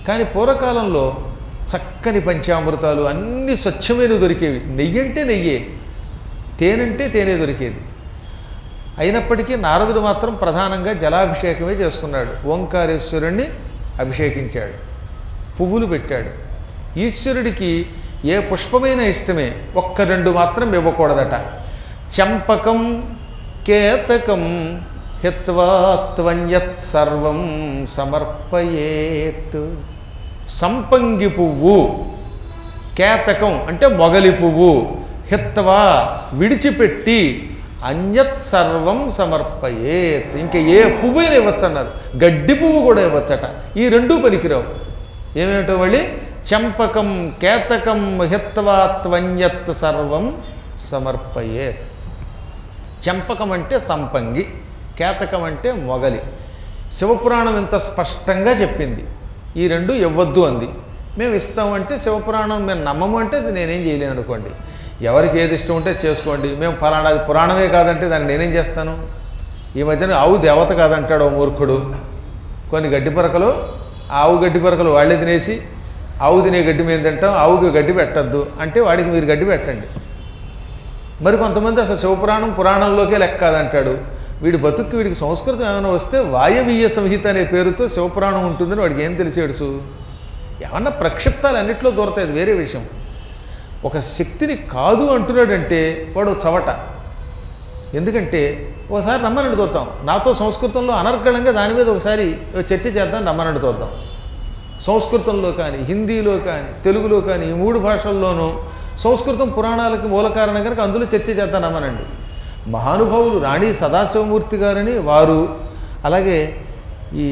కానీ పూర్వకాలంలో చక్కని పంచామృతాలు అన్నీ స్వచ్ఛమైన దొరికేవి. నెయ్యి అంటే నెయ్యే, తేనంటే తేనె దొరికేది. అయినప్పటికీ నారదుడు మాత్రం ప్రధానంగా జలాభిషేకమే చేసుకున్నాడు. ఓంకారేశ్వరుణ్ణి అభిషేకించాడు, పువ్వులు పెట్టాడు. ఈశ్వరుడికి ఏ పుష్పమైనా ఇష్టమే, ఒక్క 2 మాత్రం ఇవ్వకూడదట. చంపకం కేతకం హిత్వా త్వన్యత్ సర్వం సమర్పయేత్. సంపంగి పువ్వు, కేతకం అంటే మొగలి పువ్వు, హిత్వా విడిచిపెట్టి, అన్యత్ సర్వం సమర్పయేత్ ఇంకా ఏ పువ్వుని ఇవ్వచ్చు అన్నారు. గడ్డి పువ్వు కూడా ఇవ్వచ్చట. ఈ 2 పనికిరావు. ఏమేమిటో మళ్ళీ చంపకం కేతకం హిత్వా త్వన్యత్ సర్వం సమర్పయేత్. చంపకం అంటే సంపంగి, కేతకం అంటే మొగలి. శివపురాణం ఇంత స్పష్టంగా చెప్పింది. ఈ 2 ఇవ్వద్దు అంది. మేము ఇస్తామంటే శివపురాణం మేము నమ్మము అంటే నేనేం చేయలేను అనుకోండి. ఎవరికి ఏది ఇష్టం ఉంటే చేసుకోండి. మేము ఫలానాది పురాణమే కాదంటే దాన్ని నేనేం చేస్తాను? ఈ మధ్యన ఆవు దేవత కాదంటాడు ఓ మూర్ఖుడు. కొన్ని గడ్డి పరకలు, ఆవు గడ్డి పరకలు వాళ్ళే తినేసి, ఆవు తినే గడ్డి మేము తింటాం, ఆవుకి గడ్డి పెట్టద్దు అంటే వాడికి మీరు గడ్డి పెట్టండి. మరి కొంతమంది అసలు శివపురాణం పురాణంలోకే లెక్క కాదంటాడు. వీడి బతుక్కి వీడికి సంస్కృతం ఏమైనా వస్తే వాయవీయ సంహిత అనే పేరుతో శివపురాణం ఉంటుందని వాడికి ఏం తెలిసేడుసు? ఏమన్నా ప్రక్షిప్తాలు అన్నింటిలో దొరుకుతాయి, అది వేరే విషయం. ఒక శక్తిని కాదు అంటున్నాడంటే వాడు చవట. ఎందుకంటే ఒకసారి రమ్మనండి చూద్దాం, నాతో సంస్కృతంలో అనర్గళంగా దాని మీద ఒకసారి చర్చ చేద్దాం, రమ్మనండి చూద్దాం. సంస్కృతంలో కానీ, హిందీలో కానీ, తెలుగులో కానీ, ఈ 3 భాషల్లోనూ సంస్కృతం పురాణాలకి మూల కారణం కనుక అందులో చర్చ చేద్దాం రమ్మనండి. మహానుభావులు రాణి సదాశివమూర్తి గారని వారు, అలాగే ఈ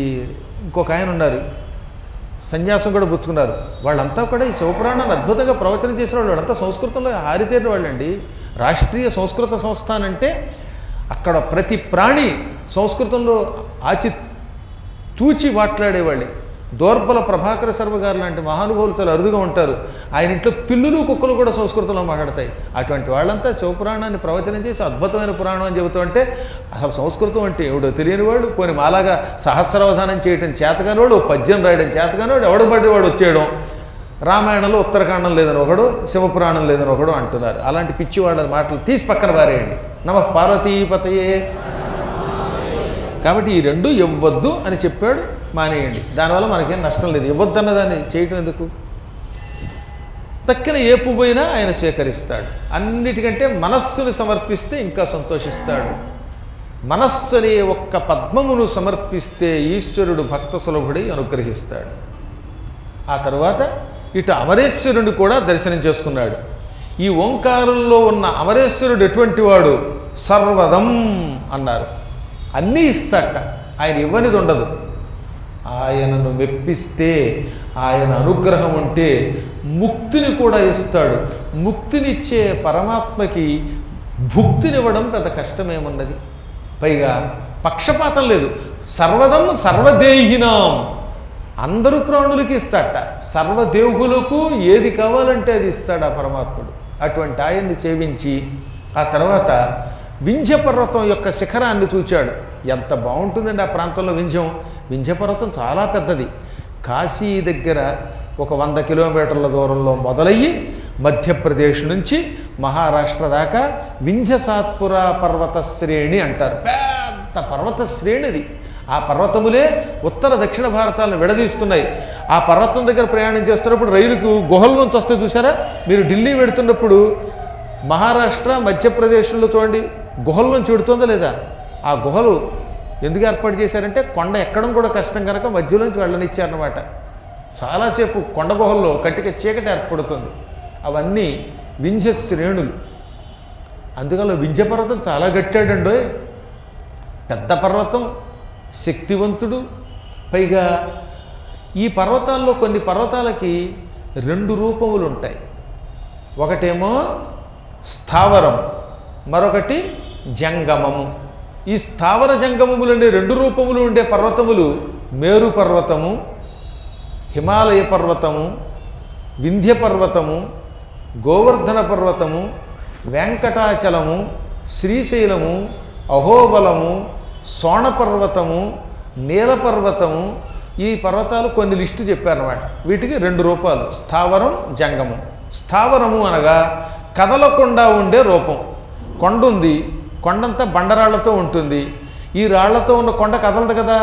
ఇంకొక ఆయన ఉన్నారు, సన్యాసం కూడా పుచ్చుకున్నారు. వాళ్ళంతా కూడా ఈ శివపురాణాన్ని అద్భుతంగా ప్రవచనం చేసిన వాళ్ళు. వాళ్ళంతా సంస్కృతంలో ఆరితేరిన వాళ్ళండి. రాష్ట్రీయ సంస్కృత సంస్థానం అంటే అక్కడ ప్రతి ప్రాణి సంస్కృతంలో ఆచి తూచి మాట్లాడేవాళ్ళే. దోర్బల ప్రభాకర శర్మ గారు లాంటి మహానుభావులు చాలా అరుదుగా ఉంటారు. ఆయన ఇంట్లో పిల్లులు కుక్కలు కూడా సంస్కృతంలో మాట్లాడతాయి. అటువంటి వాళ్ళంతా శివపురాణాన్ని ప్రవచనం చేసి అద్భుతమైన పురాణం అని చెబుతూ అంటే అసలు సంస్కృతం అంటే ఎవడో తెలియని వాడు, పోనీ మాలాగా సహస్రావధానం చేయడం చేతగాని వాడు, పద్యం రాయడం చేతగాని వాడు, ఎవడు పడి వాడు వచ్చేయడం. రామాయణంలో ఉత్తరకాండం లేదని ఒకడు, శివపురాణం లేదని ఒకడు అంటున్నారు. అలాంటి పిచ్చి వాళ్ళ మాటలు తీసి పక్కన పారేయండి. నమః పార్వతీపతయే. కాబట్టి ఈ 2 ఇవ్వద్దు అని చెప్పాడు, మానేయండి. దానివల్ల మనకేం నష్టం లేదు. ఇవ్వద్దన్న దాన్ని చేయటం ఎందుకు? తక్కిన ఏ పువ్వైనా ఆయన సేకరిస్తాడు. అన్నిటికంటే మనస్సును సమర్పిస్తే ఇంకా సంతోషిస్తాడు. మనస్సు అనే ఒక్క పద్మమును సమర్పిస్తే ఈశ్వరుడు భక్త సులభుడై అనుగ్రహిస్తాడు. ఆ తరువాత ఇటు అమరేశ్వరుని కూడా దర్శనం చేసుకున్నాడు. ఈ ఓంకారంలో ఉన్న అమరేశ్వరుడు ఎటువంటి వాడు? సర్వదం అన్నారు. అన్నీ ఇస్తాట, ఆయన ఇవ్వనిది ఉండదు. ఆయనను మెప్పిస్తే, ఆయన అనుగ్రహం ఉంటే ముక్తిని కూడా ఇస్తాడు. ముక్తినిచ్చే పరమాత్మకి భుక్తినివ్వడం పెద్ద కష్టమేమున్నది? పైగా పక్షపాతం లేదు. సర్వదం సర్వదేహినాం, అందరూ ప్రాణులకి ఇస్తాట. సర్వదేవులకు ఏది కావాలంటే అది ఇస్తాడు ఆ పరమాత్ముడు. అటువంటి ఆయన్ని సేవించి ఆ తర్వాత వింధ్యపర్వతం యొక్క శిఖరాన్ని చూచాడు. ఎంత బాగుంటుందండి ఆ ప్రాంతంలో వింధ్యం. వింధ్యపర్వతం చాలా పెద్దది. కాశీ దగ్గర ఒక 100 కిలోమీటర్ల దూరంలో మొదలయ్యి మధ్యప్రదేశ్ నుంచి మహారాష్ట్ర దాకా వింధ్య సాత్పురా పర్వత శ్రేణి అంటారు. పెద్ద పర్వత శ్రేణిది. ఆ పర్వతములే ఉత్తర దక్షిణ భారతాలను విడదీస్తున్నాయి. ఆ పర్వతం దగ్గర ప్రయాణం చేస్తున్నప్పుడు రైలుకు గుహల నుంచి వస్తే చూసారా? మీరు ఢిల్లీ వెడుతున్నప్పుడు మహారాష్ట్ర మధ్యప్రదేశ్లో చూడండి, గుహల నుంచి వెడుతుందా లేదా? ఆ గుహలు ఎందుకు ఏర్పాటు చేశారంటే కొండ ఎక్కడం కూడా కష్టం కనుక మధ్యలోంచి వెళ్ళనిచ్చారన్నమాట. చాలాసేపు కొండ గుహల్లో కట్టిక చీకటి ఏర్పడుతుంది. అవన్నీ వింధ్య శ్రేణులు. అందుకని వింధ్య పర్వతం చాలా గట్టాడండో. పెద్ద పర్వతం, శక్తివంతుడు. పైగా ఈ పర్వతాల్లో కొన్ని పర్వతాలకి 2 రూపములు ఉంటాయి. ఒకటేమో స్థావరం, మరొకటి జంగమము. ఈ స్థావర జంగమములు అనే 2 రూపములు ఉండే పర్వతములు మేరు పర్వతము, హిమాలయ పర్వతము, వింధ్య పర్వతము, గోవర్ధన పర్వతము, వెంకటాచలము, శ్రీశైలము, అహోబలము, సోణపర్వతము, నీలపర్వతము, ఈ పర్వతాలు కొన్ని లిస్టు చెప్పారన్నమాట. వీటికి 2 రూపాలు, స్థావరం, జంగమం. స్థావరము అనగా కదలకుండా ఉండే రూపం. కొండ ఉంది, కొండంతా బండరాళ్లతో ఉంటుంది. ఈ రాళ్లతో ఉన్న కొండ కదలదు కదా,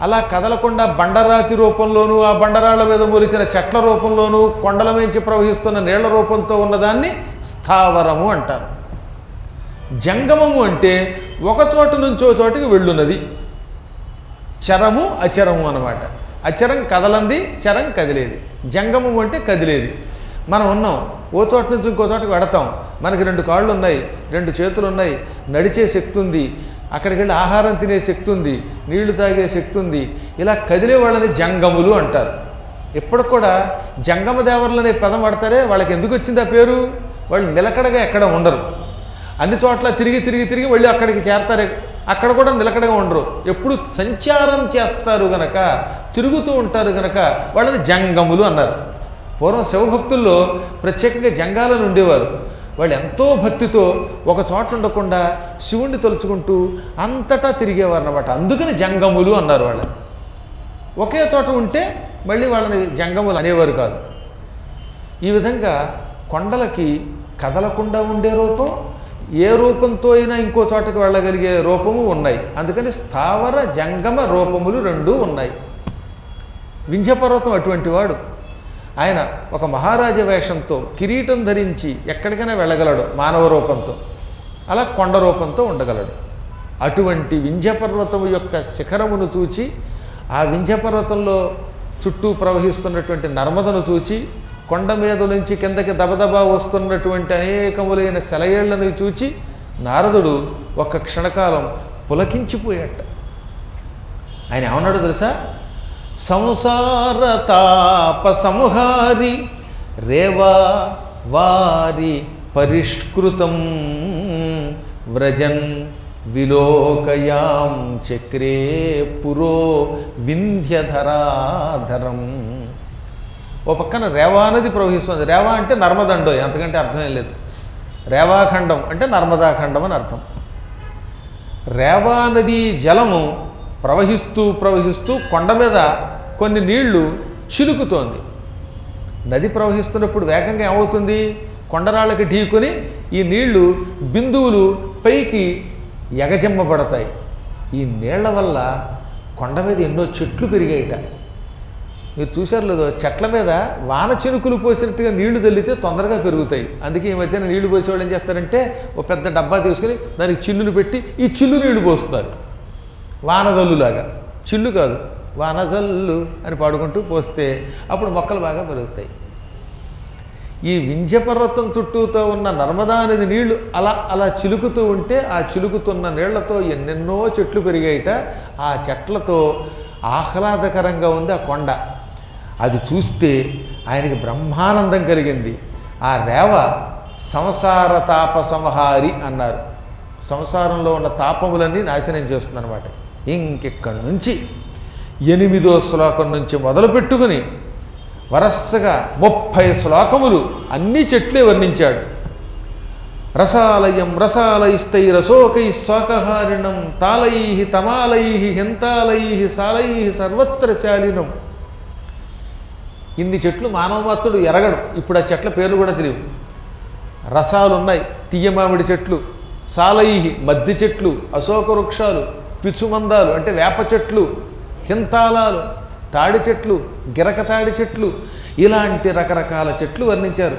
అలా కదలకుండా బండరాతి రూపంలోనూ ఆ బండరాళ్ల మీద మొలిచిన చెట్ల రూపంలోనూ కొండల మించి ప్రవహిస్తున్న నీళ్ల రూపంతో ఉన్నదాన్ని స్థావరము అంటారు. జంగమము అంటే ఒక చోటు నుంచి ఓ చోటికి వెళ్ళున్నది. చరము అచరము అన్నమాట. అచరం కదలంది, చరం కదిలేది. జంగమము అంటే కదిలేది. మనం ఉన్నాం, ఓ చోట నుంచి ఇంకో చోటకి వెడతాం. మనకి 2 కాళ్ళు ఉన్నాయి, 2 చేతులు ఉన్నాయి, నడిచే శక్తి ఉంది, అక్కడికి వెళ్ళి ఆహారం తినే శక్తి ఉంది, నీళ్లు తాగే శక్తి ఉంది. ఇలా కదిలే వాళ్ళని జంగములు అంటారు. ఎప్పుడు కూడా జంగమ దేవర్లు అనే పదం వాడతారే, వాళ్ళకి ఎందుకు వచ్చింది ఆ పేరు? వాళ్ళు నిలకడగా ఎక్కడ ఉండరు. అన్ని చోట్ల తిరిగి తిరిగి తిరిగి వెళ్ళి అక్కడికి చేరతారే, అక్కడ కూడా నిలకడగా ఉండరు. ఎప్పుడు సంచారం చేస్తారు గనక, తిరుగుతూ ఉంటారు గనక వాళ్ళని జంగములు అన్నారు. పూర్వం శివభక్తుల్లో ప్రత్యేకంగా జంగాలను ఉండేవారు. వాళ్ళు ఎంతో భక్తితో ఒక చోట ఉండకుండా శివుణ్ణి తలుచుకుంటూ అంతటా తిరిగేవారు అన్నమాట. అందుకని జంగములు అన్నారు. వాళ్ళని ఒకే చోట ఉంటే మళ్ళీ వాళ్ళని జంగములు అనేవారు కాదు. ఈ విధంగా కొండలకి కదలకుండా ఉండే రూపం, ఏ రూపంతో అయినా ఇంకో చోటకి వెళ్ళగలిగే రూపము ఉన్నాయి. అందుకని స్థావర జంగమ రూపములు 2 ఉన్నాయి. వింధ్యపర్వతం అటువంటి వాడు. ఆయన ఒక మహారాజ వేషంతో కిరీటం ధరించి ఎక్కడికైనా వెళ్ళగలడు మానవ రూపంతో, అలా కొండ రూపంతో ఉండగలడు. అటువంటి వింధ్యపర్వతము యొక్క శిఖరమును చూచి, ఆ వింధ్యపర్వతంలో చుట్టూ ప్రవహిస్తున్నటువంటి నర్మదను చూచి, కొండ మీద నుంచి కిందకి దబదబా వస్తున్నటువంటి అనేకములైన సెలయేళ్లను చూచి నారదుడు ఒక్క క్షణకాలం పులకించిపోయాట. ఆయన ఏమన్నాడు తెలుసా? సంసార తాప సంహారి రేవా వారి పరిష్కృతం వ్రజన్ విలోకయాం చక్రే పురో వింధ్యధరాధరం. ఓ పక్కన రేవా నది ప్రవహిస్తుంది. రేవా అంటే నర్మదండోయ్, అంతకంటే అర్థం ఏం లేదు. రేవాఖండం అంటే నర్మదాఖండం అని అర్థం. రేవా నది జలము ప్రవహిస్తూ ప్రవహిస్తూ కొండ మీద కొన్ని నీళ్లు చిలుకుతోంది. నది ప్రవహిస్తున్నప్పుడు వేగంగా ఏమవుతుంది? కొండరాళ్ళకి ఢీకొని ఈ నీళ్లు బిందువులు పైకి ఎగజెమ్మబడతాయి. ఈ నీళ్ల వల్ల కొండ మీద ఎన్నో చెట్లు పెరిగాయిట. మీరు చూశారు లేదో, చెట్ల మీద వాన చినుకులు పోసినట్టుగా నీళ్లు తల్లితే తొందరగా పెరుగుతాయి. అందుకే ఈ మధ్యన నీళ్లు పోసేవాళ్ళు ఏం చేస్తారంటే ఓ పెద్ద డబ్బా తీసుకుని దానికి చిల్లులు పెట్టి ఈ చిల్లు నీళ్లు పోస్తున్నారు. వానజల్లులాగా, చిల్లు కాదు వానజల్లు అని పాడుకుంటూ పోస్తే అప్పుడు మొక్కలు బాగా పెరుగుతాయి. ఈ వింధ్యపర్వతం చుట్టూతో ఉన్న నర్మదా నది నీళ్లు అలా అలా చిలుకుతూ ఉంటే ఆ చిలుకుతున్న నీళ్లతో ఎన్నెన్నో చెట్లు పెరిగాయిట. ఆ చెట్లతో ఆహ్లాదకరంగా ఉంది ఆ కొండ. అది చూస్తే ఆయనకి బ్రహ్మానందం కలిగింది. ఆ రేవ సంసార తాప సంహారి అన్నారు. సంసారంలో ఉన్న తాపములన్నీ నాశనం చేస్తుందన్నమాట. ఇంకెక్కడి నుంచి 8వ శ్లోకం నుంచి మొదలు పెట్టుకుని వరసగా 30 శ్లోకములు అన్ని చెట్లే వర్ణించాడు. రసాలయం రసాలయిస్తై రసోకై శాకహారిణం తాళై తమాలై హింతాలై సాలై సర్వత్ర శాలినం. ఇన్ని చెట్లు మానవమాత్రుడు ఎరగడు. ఇప్పుడు ఆ చెట్ల పేర్లు కూడా తెలియవు. రసాలు ఉన్నాయి, తీయమామిడి చెట్లు, సాలై మద్ది చెట్లు, అశోక వృక్షాలు, పిచ్చుమందాలు అంటే వేప చెట్లు, హింతాలాలు తాడి చెట్లు, గిరక తాడి చెట్లు, ఇలాంటి రకరకాల చెట్లు వర్ణించారు.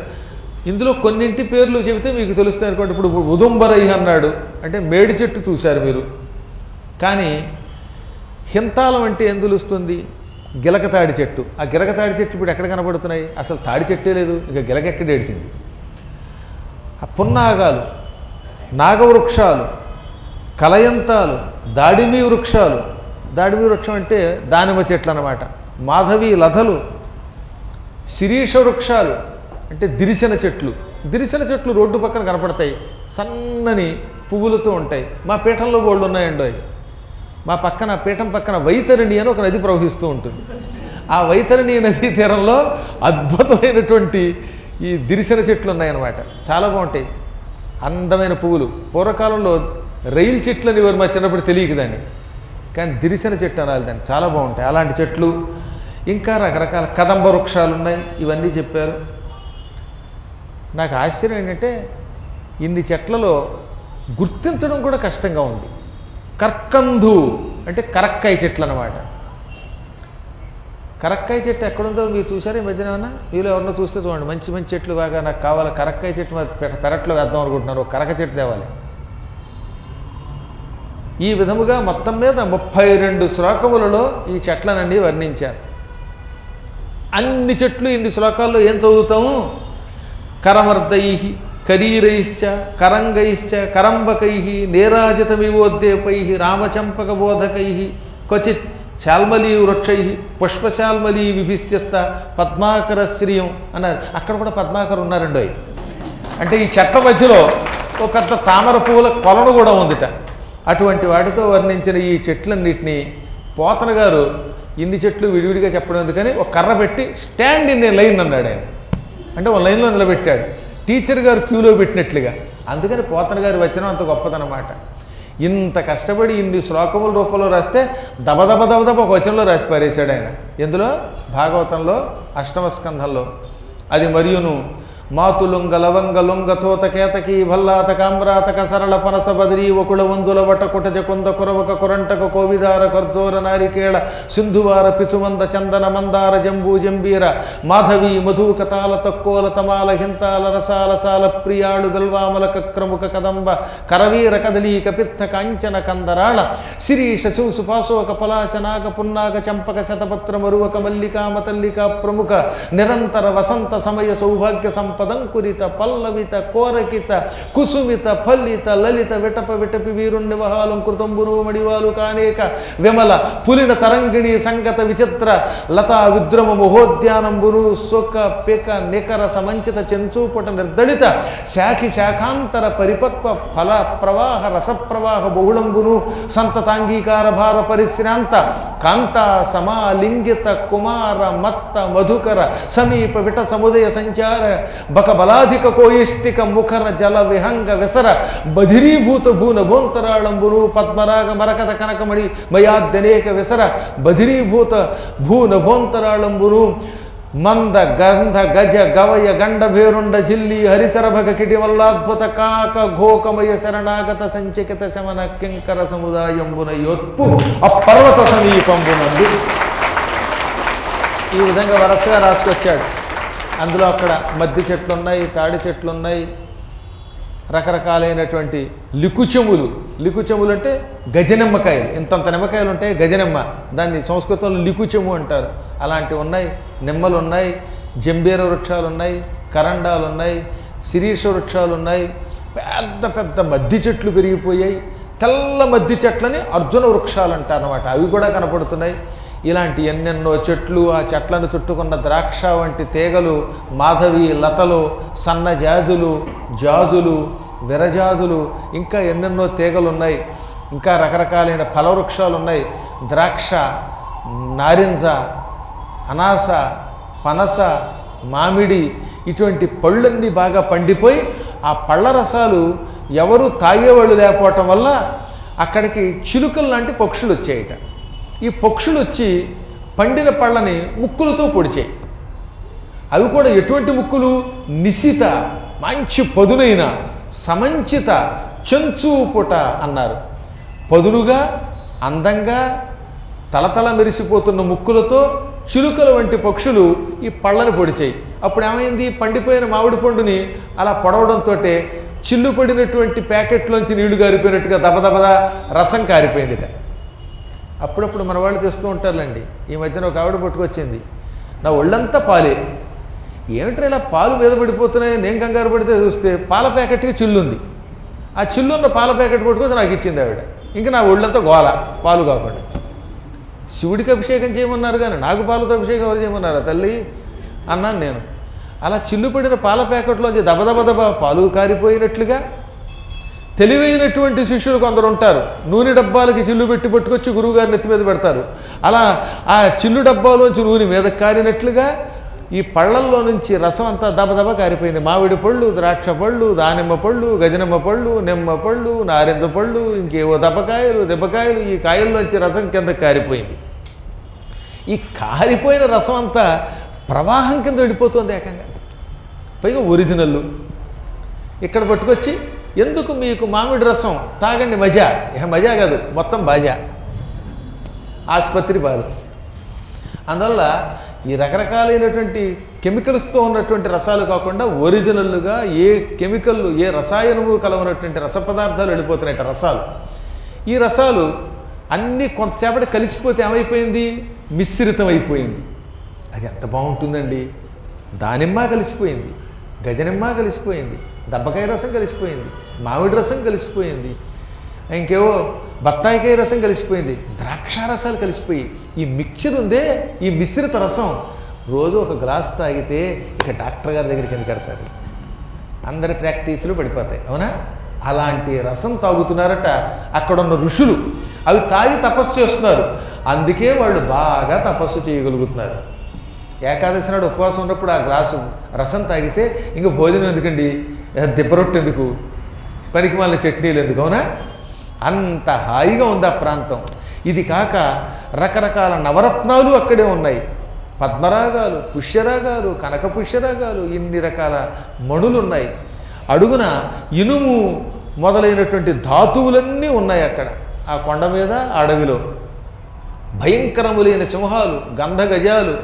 ఇందులో కొన్నింటి పేర్లు చెబితే మీకు తెలుస్తాయి అనుకోండి. ఇప్పుడు ఉదుంబరై అన్నాడు అంటే మేడి చెట్టు చూశారు మీరు. కానీ హింతాలం అంటే ఏం తెలుస్తుంది? గిలక తాడి చెట్టు. ఆ గిలక తాడి చెట్లు ఇప్పుడు ఎక్కడ కనబడుతున్నాయి? అసలు తాడి చెట్టే లేదు, ఇక గిలక ఎక్కడ ఏడిసింది. ఆ పున్నాగాలు, నాగవృక్షాలు, కలయంతాలు, దాడిమి వృక్షాలు. దాడిమి వృక్షం అంటే దానిమ్మ చెట్లు అన్నమాట. మాధవి లతలు, శిరీష వృక్షాలు అంటే దిరిశన చెట్లు. దిరిశన చెట్లు రోడ్డు పక్కన కనపడతాయి, సన్నని పువ్వులతో ఉంటాయి. మా పీఠంలో బోళ్ళు ఉన్నాయండి. మా పక్కన పీఠం పక్కన వైతరిణి అని ఒక నది ప్రవహిస్తూ ఉంటుంది. ఆ వైతరిణి నదీ తీరంలో అద్భుతమైనటువంటి ఈ దిరిశన చెట్లు ఉన్నాయన్నమాట. చాలా బాగుంటాయి, అందమైన పువ్వులు. పూర్వకాలంలో రైలు చెట్లు అనేవారు, మా చిన్నప్పుడు తెలియక దాన్ని. కానీ దిరిసిన చెట్టు అనాలి దాన్ని, చాలా బాగుంటాయి అలాంటి చెట్లు. ఇంకా రకరకాల కదంబ వృక్షాలు ఉన్నాయి, ఇవన్నీ చెప్పారు. నాకు ఆశ్చర్యం ఏంటంటే ఇన్ని చెట్లలో గుర్తించడం కూడా కష్టంగా ఉంది. కర్కంధు అంటే కరక్కాయ చెట్లు అన్నమాట. కరక్కాయ చెట్టు ఎక్కడుందో మీరు చూసారా ఈ మధ్యన ఏమన్నా? మీరు ఎవరన్నా చూస్తే చూడండి, మంచి మంచి చెట్లు బాగా నాకు కావాలి, కరక్కాయ చెట్టు పెరట్లో వేద్దాం అనుకుంటున్నారు, ఒక కరక చెట్టు తేవాలి. ఈ విధముగా మొత్తం మీద 32 శ్లోకములలో ఈ చెట్లనండి వర్ణించారు. అన్ని చెట్లు ఇన్ని శ్లోకాల్లో ఏం చదువుతాము? కరమర్దై కరీరైశ్చ కరంగైశ్చ కరంబకై నీరాజితమివోద్దేపై రామచంపకబోధకై క్వచిత్ శాల్మలీ వృక్షై పుష్పశాల్మలీ విభిస్త్యత్త పద్మాకరశ్రియం అన్నారు. అక్కడ కూడా పద్మాకర్ ఉన్నారండి. అంటే ఈ చెట్ల మధ్యలో ఒక పెద్ద తామర పువ్వుల కొలను కూడా ఉందిట. అటువంటి వాటితో వర్ణించిన ఈ చెట్లన్నింటినీ పోతన గారు ఇన్ని చెట్లు విడివిడిగా చెప్పడం ఎందుకని ఒక కర్ర పెట్టి స్టాండ్ ఇన్ ఏ లైన్ అన్నాడు ఆయన. అంటే ఒక లైన్లో నిలబెట్టాడు, టీచర్ గారు క్యూలో పెట్టినట్లుగా. అందుకని పోతన గారి వచనం అంత గొప్పదనమాట. ఇంత కష్టపడి ఇన్ని శ్లోకముల రూపంలో రాస్తే దబదబ దబదబ ఒక వచనంలో రాసి పారేశాడు ఆయన. ఎందులో? భాగవతంలో 8వ స్కంధంలో. అది మరియును మాతులుంగ లవంగ లుంగ చోత కేతకీ భల్లాత కామ్రాతక సరళ పనస బదిరీ ఒకుళ వంజుల వట కుటజ కుంద కురవక కురంటక కోవిదార కర్జోర నారికేళ సింధువార పిచుమంద చందన మందార జంబూ జంబీర మాధవి మధుక తాల తక్కోల తమాల హింతాల రసాల సాల ప్రియాళు గల్వామల కక్రముక కదంబ కరవీర కదలీ కపిత్త కాంచన కందరాళ శిరీష శివసు పాశోక పలాశ నాగ పున్నాగ చంపక శతపత్ర మరువక మల్లికామ తల్లికా ప్రముఖ నిరంతర వసంత సమయ సౌభాగ్య సంప పదంకురిత పల్లవిత కోరకిత కుసుమిత ఫలిత లలిత విటప విటపి వీరుణ్ణివహాలం కృతంబును మడివాలు కానేక విమల పులిన తరంగిణి సంగత విచిత్ర లతా విద్రమ మహోద్యానంబును సుఖ పిక నికర సమంచిత చెంచూపట నిర్దళిత శాఖి శాఖాంతర పరిపక్వ ఫల ప్రవాహ రసప్రవాహ బహుళంబును సంతతాంగీకార భార పరిశ్రాంత కాంత సమాలింగిత కుమార మత్త మధుకర సమీప విట సముదయ సంచార బక బలాధిక కోయిష్టిక ముఖర జల విహంగ విసర బధిరీభూత భూన భోంతరాళంబును పద్మరాగ మరకత కనకమణి మయాద్యనేక విసర బధిరీభూత భూన భోంతరాళంబును మంద గంధ గజ గవయ గండభేరుండ జిల్లి హరిశరభగ కిటివల్లాద్భుత కాక ఘోకమయ శరణాగత సంచకిత శమన కింకర సముదాయంబున యోత్పు అపర్వత సమీపంబునందు. ఈ విధంగా వరసగా రాసుకొచ్చాడు. అందులో అక్కడ మద్ది చెట్లు ఉన్నాయి, తాడి చెట్లు ఉన్నాయి, రకరకాలైనటువంటి లికుచెములు. లికుచెములు అంటే గజనిమ్మకాయలు, ఇంతంత నిమ్మకాయలు ఉంటాయి గజనిమ్మ, దాన్ని సంస్కృతంలో లికుచెము అంటారు. అలాంటివి ఉన్నాయి. నిమ్మలు ఉన్నాయి, జంబీర వృక్షాలు ఉన్నాయి, కరండాలు ఉన్నాయి, శిరీష వృక్షాలు ఉన్నాయి. పెద్ద పెద్ద మద్ది చెట్లు పెరిగిపోయాయి. తెల్ల మద్ది చెట్లని అర్జున వృక్షాలు అంటారు అన్నమాట. అవి కూడా కనపడుతున్నాయి. ఇలాంటి ఎన్నెన్నో చెట్లు, ఆ చెట్లను చుట్టుకున్న ద్రాక్ష వంటి తీగలు, మాధవి లతలు, సన్న జాజులు, జాజులు, విరజాజులు, ఇంకా ఎన్నెన్నో తీగలు ఉన్నాయి. ఇంకా రకరకాలైన ఫలవృక్షాలు ఉన్నాయి. ద్రాక్ష, నారింజ, అనాస, పనస, మామిడి, ఇటువంటి పళ్ళన్నీ బాగా పండిపోయి ఆ పళ్ళ రసాలు ఎవరు తాగేవాళ్ళు లేకపోవటం వల్ల అక్కడికి చిలుకలు లాంటి పక్షులు వచ్చాయట. ఈ పక్షులు వచ్చి పండిన పళ్ళని ముక్కులతో పొడిచాయి. అవి కూడా ఎటువంటి ముక్కులు? నిశిత, మంచి పదునైన సమంచిత చెంచూపుట అన్నారు. పదునుగా అందంగా తలతల మెరిసిపోతున్న ముక్కులతో చిలుకల వంటి పక్షులు ఈ పళ్ళని పొడిచాయి. అప్పుడు ఏమైంది? పండిపోయిన మామిడి పండుని అలా పొడవడంతో చిల్లు పడినటువంటి ప్యాకెట్లోంచి నీళ్లు కారిపోయినట్టుగా దబదబదా రసం కారిపోయిందిట. అప్పుడప్పుడు మన వాళ్ళు తెస్తూ ఉంటారులేండి. ఈ మధ్యన ఒక ఆవిడ పట్టుకొచ్చింది, నా ఒళ్ళంతా పాలే, ఏమిటో ఇలా పాలు మీద పడిపోతున్నాయి, నేను కంగారు పడితే చూస్తే పాల ప్యాకెట్కి చిల్లుంది. ఆ చిల్లున్న పాల ప్యాకెట్ పట్టుకొచ్చి నాకు ఇచ్చింది ఆవిడ. ఇంకా నా ఒళ్ళంతా గోల, పాలు కాకుండా. శివుడికి అభిషేకం చేయమన్నారు కానీ నాకు పాలతో అభిషేకం ఎవరు చేయమన్నారా తల్లి అన్నాను నేను. అలా చిల్లు పడిన పాల ప్యాకెట్లోంచి దబదబదబ పాలు కారిపోయినట్లుగా తెలివైనటువంటి శిష్యులు కొందరు ఉంటారు. నూనె డబ్బాలకి చిల్లు పెట్టి పట్టుకొచ్చి గురువుగారి నెత్తి మీద పెడతారు. అలా ఆ చిల్లు డబ్బాలోంచి నూనె మీద కారినట్లుగా ఈ పళ్ళల్లో నుంచి రసం అంతా దబదబ కారిపోయింది. మామిడి పళ్ళు, ద్రాక్ష పళ్ళు, దానిమ్మ పళ్ళు, గజనిమ్మ పళ్ళు, నిమ్మ పళ్ళు, నారింజ పళ్ళు, ఇంకేవో దెబ్బకాయలు ఈ కాయల్లోంచి రసం కింద కారిపోయింది. ఈ కారిపోయిన రసం అంతా ప్రవాహం కింద వెళ్ళిపోతుంది ఏకంగా. పైగా ఒరిజినల్. ఇక్కడ పట్టుకొచ్చి ఎందుకు మీకు మామిడి రసం తాగండి మజా, మజా కాదు మొత్తం బాజా, ఆసుపత్రి బాధ. అందువల్ల ఈ రకరకాలైనటువంటి కెమికల్స్తో ఉన్నటువంటి రసాలు కాకుండా ఒరిజినల్గా ఏ కెమికల్ ఏ రసాయనము కలవనటువంటి రస పదార్థాలు వెళ్ళిపోతున్నాయి రసాలు. ఈ రసాలు అన్నీ కొంతసేపటి కలిసిపోతే ఏమైపోయింది, మిశ్రితం అయిపోయింది. అది ఎంత బాగుంటుందండి. దానిమ్మ కలిసిపోయింది, గజనిమ్మ కలిసిపోయింది, దబ్బకాయ రసం కలిసిపోయింది, మామిడి రసం కలిసిపోయింది, ఇంకేవో బత్తాయికాయ రసం కలిసిపోయింది, ద్రాక్ష రసాలు కలిసిపోయి ఈ మిక్చర్ ఉందే, ఈ మిశ్రిత రసం రోజు ఒక గ్లాస్ తాగితే ఇక డాక్టర్ గారి దగ్గరికి ఎందుకు కడతారు, అందరి ప్రాక్టీసులు పడిపోతాయి. అవునా? అలాంటి రసం తాగుతున్నారట అక్కడున్న ఋషులు. అవి తాగి తపస్సు చేస్తున్నారు. అందుకే వాళ్ళు బాగా తపస్సు చేయగలుగుతున్నారు. ఏకాదశి నాడు ఉపవాసం ఉన్నప్పుడు ఆ గ్లాసు రసం తాగితే ఇంక భోజనం ఎందుకండి, దిబ్బరొట్టు ఎందుకు, పనికి మళ్ళీ చట్నీలు ఎందుకు. అవునా? అంత హాయిగా ఉంది ఆ ప్రాంతం. ఇది కాక రకరకాల నవరత్నాలు అక్కడే ఉన్నాయి. పద్మరాగాలు, పుష్యరాగాలు, కనక పుష్యరాగాలు, ఇన్ని రకాల మణులు ఉన్నాయి. అడుగున ఇనుము మొదలైనటువంటి ధాతువులన్నీ ఉన్నాయి అక్కడ. ఆ కొండ మీద అడవిలో భయంకరములైన సింహాలు, గంధగజాలు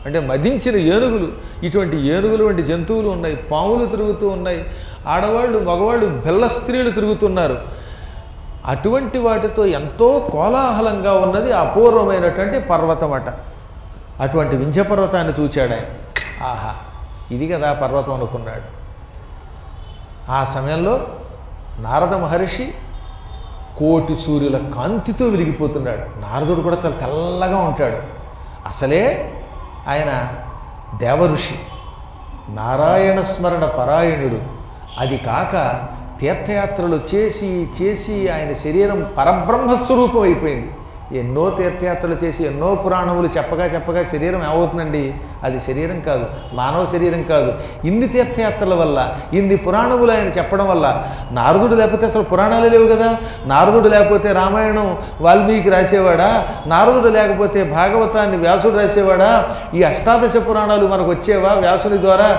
అంటే మదించిన ఏనుగులు, ఇటువంటి ఏనుగులు వంటి జంతువులు ఉన్నాయి. పాములు తిరుగుతూ ఉన్నాయి. ఆడవాళ్ళు, మగవాళ్ళు, బెల్ల స్త్రీలు తిరుగుతున్నారు. అటువంటి వాటితో ఎంతో కోలాహలంగా ఉన్నది అపూర్వమైనటువంటి పర్వతం అట. అటువంటి వింధ్య పర్వతాన్ని చూచాడు ఆయన. ఆహా, ఇది కదా పర్వతం అనుకున్నాడు. ఆ సమయంలో నారద మహర్షి కోటి సూర్యుల కాంతితో వెలిగిపోతున్నాడు. నారదుడు కూడా చాలా తెల్లగా ఉంటాడు. అసలే ఆయన దేవఋషి, నారాయణ స్మరణ పరాయణుడు. అది కాక తీర్థయాత్రలు చేసి చేసి ఆయన శరీరం పరబ్రహ్మస్వరూపం అయిపోయింది. ఎన్నో తీర్థయాత్రలు చేసి ఎన్నో పురాణములు చెప్పగా శరీరం ఏమవుతుందండి? అది శరీరం కాదు, మానవ శరీరం కాదు. ఇన్ని తీర్థయాత్రల వల్ల, ఇన్ని పురాణములు ఆయన చెప్పడం వల్ల, నారదుడు లేకపోతే అసలు పురాణాలు లేవు కదా. నారదుడు లేకపోతే రామాయణం వాల్మీకి రాసేవాడా? నారదుడు లేకపోతే భాగవతాన్ని వ్యాసుడు రాసేవాడా? ఈ అష్టాదశ పురాణాలు మనకు వచ్చేవా వ్యాసుని ద్వారా?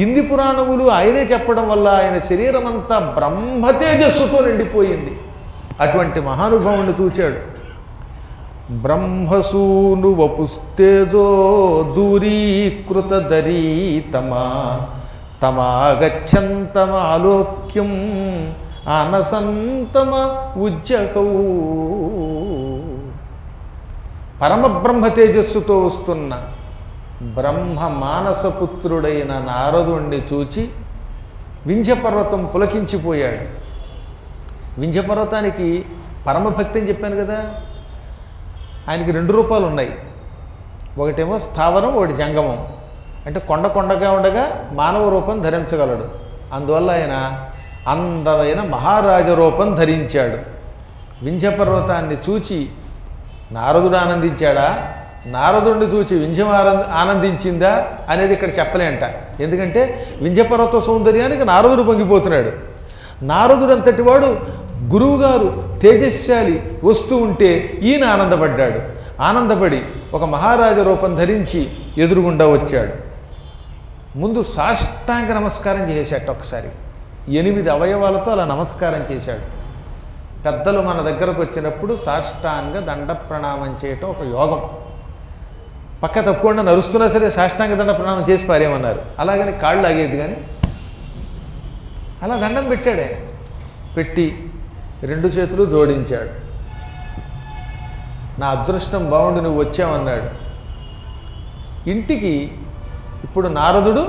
ఇన్ని పురాణములు ఆయనే చెప్పడం వల్ల ఆయన శరీరం అంతా బ్రహ్మతేజస్సుతో నిండిపోయింది. అటువంటి మహానుభావుని చూచాడు. బ్రహ్మసూను వపుస్తేజో దూరీకృత దరీతమా తమాగచ్చంతమాలోక్యం ఆనసంతమ ఉజ్జకౌ. పరమబ్రహ్మ తేజస్సుతో వస్తున్న బ్రహ్మ మానసపుత్రుడైన నారదుణ్ణి చూచి వింధ్యపర్వతం పులకించిపోయాడు. వింధ్యపర్వతానికి పరమభక్తి అని చెప్పాను కదా. ఆయనకి రెండు రూపాలు ఉన్నాయి. ఒకటేమో స్థావరం, ఒకటి జంగమం. అంటే కొండగా ఉండగా మానవ రూపం ధరించగలడు. అందువల్ల ఆయన అందమైన మహారాజ రూపం ధరించాడు. వింధ్యపర్వతాన్ని చూచి నారదుడు ఆనందించాడా, నారదుడిని చూచి వింధ్యం ఆనందించిందా అనేది ఇక్కడ చెప్పలేంట. ఎందుకంటే వింధ్యపర్వత సౌందర్యానికి నారదుడు పొంగిపోతున్నాడు. నారదుడు అంతటి వాడు గురువుగారు తేజస్శాలి వస్తూ ఉంటే ఈయన ఆనందపడ్డాడు. ఆనందపడి ఒక మహారాజ రూపం ధరించి ఎదురుగుండా వచ్చాడు. ముందు సాష్టాంగ నమస్కారం చేశాడు. ఒకసారి 8 అవయవాలతో అలా నమస్కారం చేశాడు. పెద్దలు మన దగ్గరకు వచ్చినప్పుడు సాష్టాంగ దండ ప్రణామం చేయటం ఒక యోగం. పక్క తప్పకుండా నరుస్తున్నా సరే సాష్టాంగ దండ ప్రణామం చేసి పారేమన్నారు. అలాగని కాళ్ళు ఆగేది. కానీ అలా దండం పెట్టాడు ఆయన. పెట్టి 2 చేతులు జోడించాడు. నా అదృష్టం బాగుండి నువ్వు వచ్చావన్నాడు. ఇంటికి ఇప్పుడు నారదుడు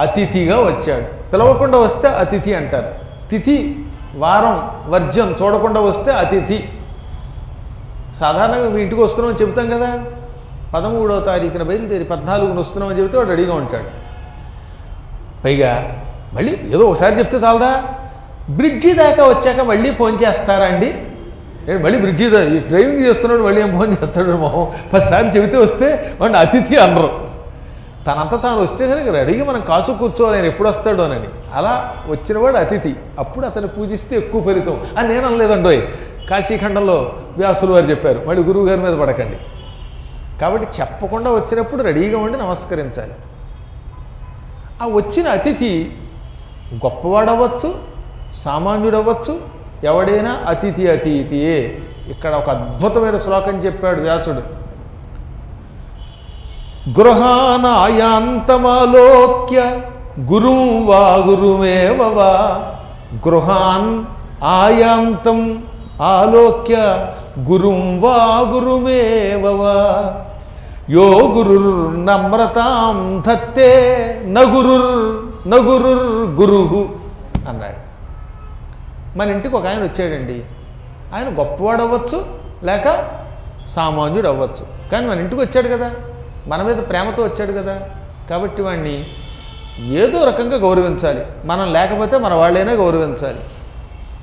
అతిథిగా వచ్చాడు. పిలవకుండా వస్తే అతిథి అంటారు. తిథి, వారం, వర్జ్యం చూడకుండా వస్తే అతిథి. సాధారణంగా మీ ఇంటికి వస్తున్నామని చెబుతాం కదా. 13వ తారీఖున బయలుదేరి 14న వస్తున్నామని చెబితే వాడు రెడీగా ఉంటాడు. పైగా మళ్ళీ ఏదో ఒకసారి చెప్తే చాలదా, బ్రిడ్జి దాకా వచ్చాక మళ్ళీ ఫోన్ చేస్తారా అండి? నేను మళ్ళీ బ్రిడ్జి డ్రైవింగ్ చేస్తున్నాడు, మళ్ళీ ఏం ఫోన్ చేస్తాడు మొహం. 10 సార్లు చెబితే వస్తే వాడిని అతిథి అనరు. తనంతా తాను వస్తే కనుక రెడీగా మనం కాసు కూర్చోవాలి, ఆయన ఎప్పుడు వస్తాడోనని. అలా వచ్చినవాడు అతిథి, అప్పుడు అతన్ని పూజిస్తే ఎక్కువ ఫలితం అని నేను అనలేదండోయ్. కాశీఖండంలో వ్యాసులు వారు చెప్పారు, మళ్ళీ గురువు గారి మీద పడకండి. కాబట్టి చెప్పకుండా వచ్చినప్పుడు రెడీగా ఉండి నమస్కరించాలి. ఆ వచ్చిన అతిథి గొప్పవాడవచ్చు, సామాన్యుడవచ్చు, ఎవడైనా అతిథి అతిథియే. ఇక్కడ ఒక అద్భుతమైన శ్లోకం చెప్పాడు వ్యాసుడు. గృహానాయాంతమాలోక్య గురుం వా గురుమేవ వా. గృహాన్ ఆయాంతం ఆలోక్య గురుం వా గురుమేవ వా. యో గురుర్నమ్రతాం ధత్తే నగురుర్ గురుహు అన్నాడు. మన ఇంటికి ఒక ఆయన వచ్చాడండి. ఆయన గొప్పవాడు అవ్వచ్చు, లేక సామాన్యుడు అవ్వచ్చు, కానీ మన ఇంటికి వచ్చాడు కదా, మన మీద ప్రేమతో వచ్చాడు కదా, కాబట్టి వాడిని ఏదో రకంగా గౌరవించాలి. మనం లేకపోతే మన వాళ్ళైనా గౌరవించాలి.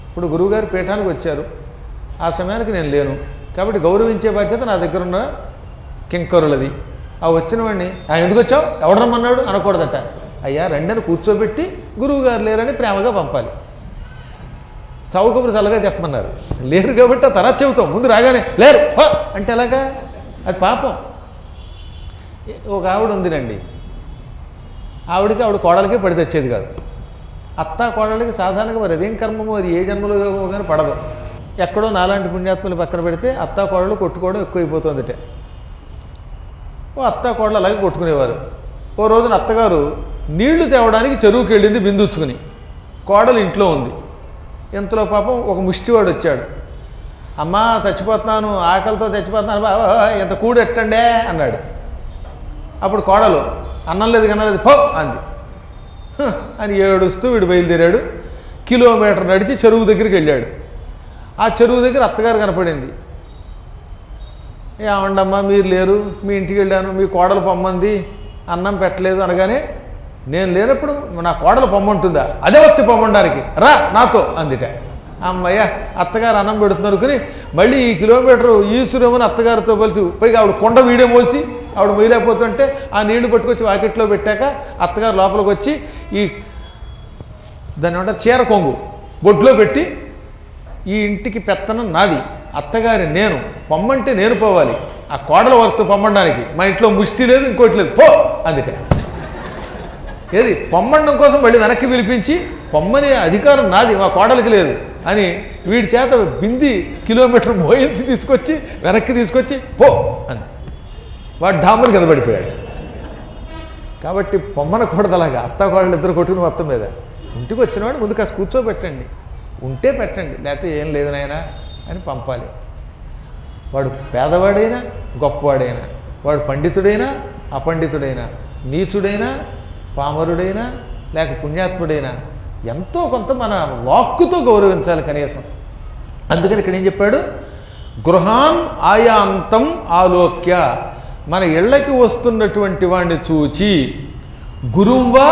ఇప్పుడు గురువుగారి పీఠానికి వచ్చారు, ఆ సమయానికి నేను లేను, కాబట్టి గౌరవించే బాధ్యత నా దగ్గర ఉన్న కింకరులది. ఆ వచ్చిన వాడిని ఎందుకు వచ్చావు, ఎవడు రమ్మన్నాడు అనకూడదట. అయ్యా రెండని కూర్చోబెట్టి గురువుగారు లేరని ప్రేమగా పంపాలి. చౌకబురు చల్లగా చెప్పమన్నారు, లేరు కాబట్టి ఆ తర్వాత చెబుతాం. ముందు రాగానే లేరు అంటే ఎలాగా, అది పాపం. ఒక ఆవిడ ఉందినండి, ఆవిడ కోడలకే పడి తెచ్చేది కాదు. అత్తా కోడలకి సాధారణంగా మరి అదేం కర్మమో, అది ఏ జన్మలో కానీ పడదు. ఎక్కడో నాలాంటి పుణ్యాత్ములు పక్కన పెడితే అత్తా కోడలు కొట్టుకోవడం ఎక్కువైపోతుందిటే. ఓ అత్తా కోడలు అలాగే కొట్టుకునేవారు. ఓ రోజున అత్తగారు నీళ్లు తేవడానికి చెరువుకి వెళ్ళింది బిందుచ్చుకుని. కోడలు ఇంట్లో ఉంది. ఇంతలో పాపం ఒక ముష్టివాడు వచ్చాడు. అమ్మా చచ్చిపోతున్నాను, ఆకలితో చచ్చిపోతున్నాను, బాబా ఇంత కూడెట్టండే అన్నాడు. అప్పుడు కోడలు అన్నం లేదు కన్నలేదు పో అంది. అని ఏడుస్తూ వీడు బయలుదేరాడు. కిలోమీటర్ నడిచి చెరువు దగ్గరికి వెళ్ళాడు. ఆ చెరువు దగ్గర అత్తగారు కనపడింది. ఏమండమ్మా మీరు లేరు, మీ ఇంటికి వెళ్ళాను, మీ కోడలు పొమ్మంది, అన్నం పెట్టలేదు అనగానే, నేను లేనప్పుడు నా కోడలు పొమ్మంటుందా, అదే వత్తి పొమ్మండానికి రా నాతో అందిట. అమ్మయ్య అత్తగారు అన్నం పెడుతున్నారు అనుకుని మళ్ళీ ఈ కిలోమీటరు ఈసురేమని అత్తగారితో కలిసి పైగా ఆవిడ కొండ వీడే మోసి ఆవిడ మొయ్యలేకపోతుంటే ఆ నీళ్లు పట్టుకొచ్చి వాకిట్లో పెట్టాక అత్తగారు లోపలికి వచ్చి ఈ దాన్ని ఏమంటారు చీర కొంగు బొడ్లో పెట్టి, ఈ ఇంటికి పెత్తనం నాది, అత్తగారి నేను, పొమ్మంటే నేను పోవాలి, ఆ కోడల వర్తు పొమ్మడానికి మా ఇంట్లో ముష్టి లేదు ఇంకోటి లేదు పో అందుకే. ఏది పొమ్మండం కోసం మళ్ళీ వెనక్కి పిలిపించి పొమ్మనే అధికారం నాది, మా కోడలికి లేదు అని వీడి చేత బింది కిలోమీటర్ మోయించి తీసుకొచ్చి వెనక్కి తీసుకొచ్చి పో అని వాడు డాములు కింద పడిపోయాడు. కాబట్టి పొమ్మనకూడదలాగా అత్త కోడలు ఇద్దరు కొట్టుకుని మొత్తం మీద. ఇంటికి వచ్చినవాడు ముందు కాస్త కూర్చోబెట్టండి, ఉంటే పెట్టండి, లేకపోతే ఏం లేదు నాయనా అని పంపాలి. వాడు పేదవాడైనా గొప్పవాడైనా, వాడు పండితుడైనా అపండితుడైనా, నీచుడైనా పామరుడైనా లేక పుణ్యాత్ముడైనా ఎంతో కొంత మన వాక్కుతో గౌరవించాలి కనీసం. అందుకని ఇక్కడ ఏం చెప్పాడు, గృహాన్ ఆయాంతం ఆలోక్య, మన ఇళ్ళకి వస్తున్నటువంటి వాడిని చూచి గురువా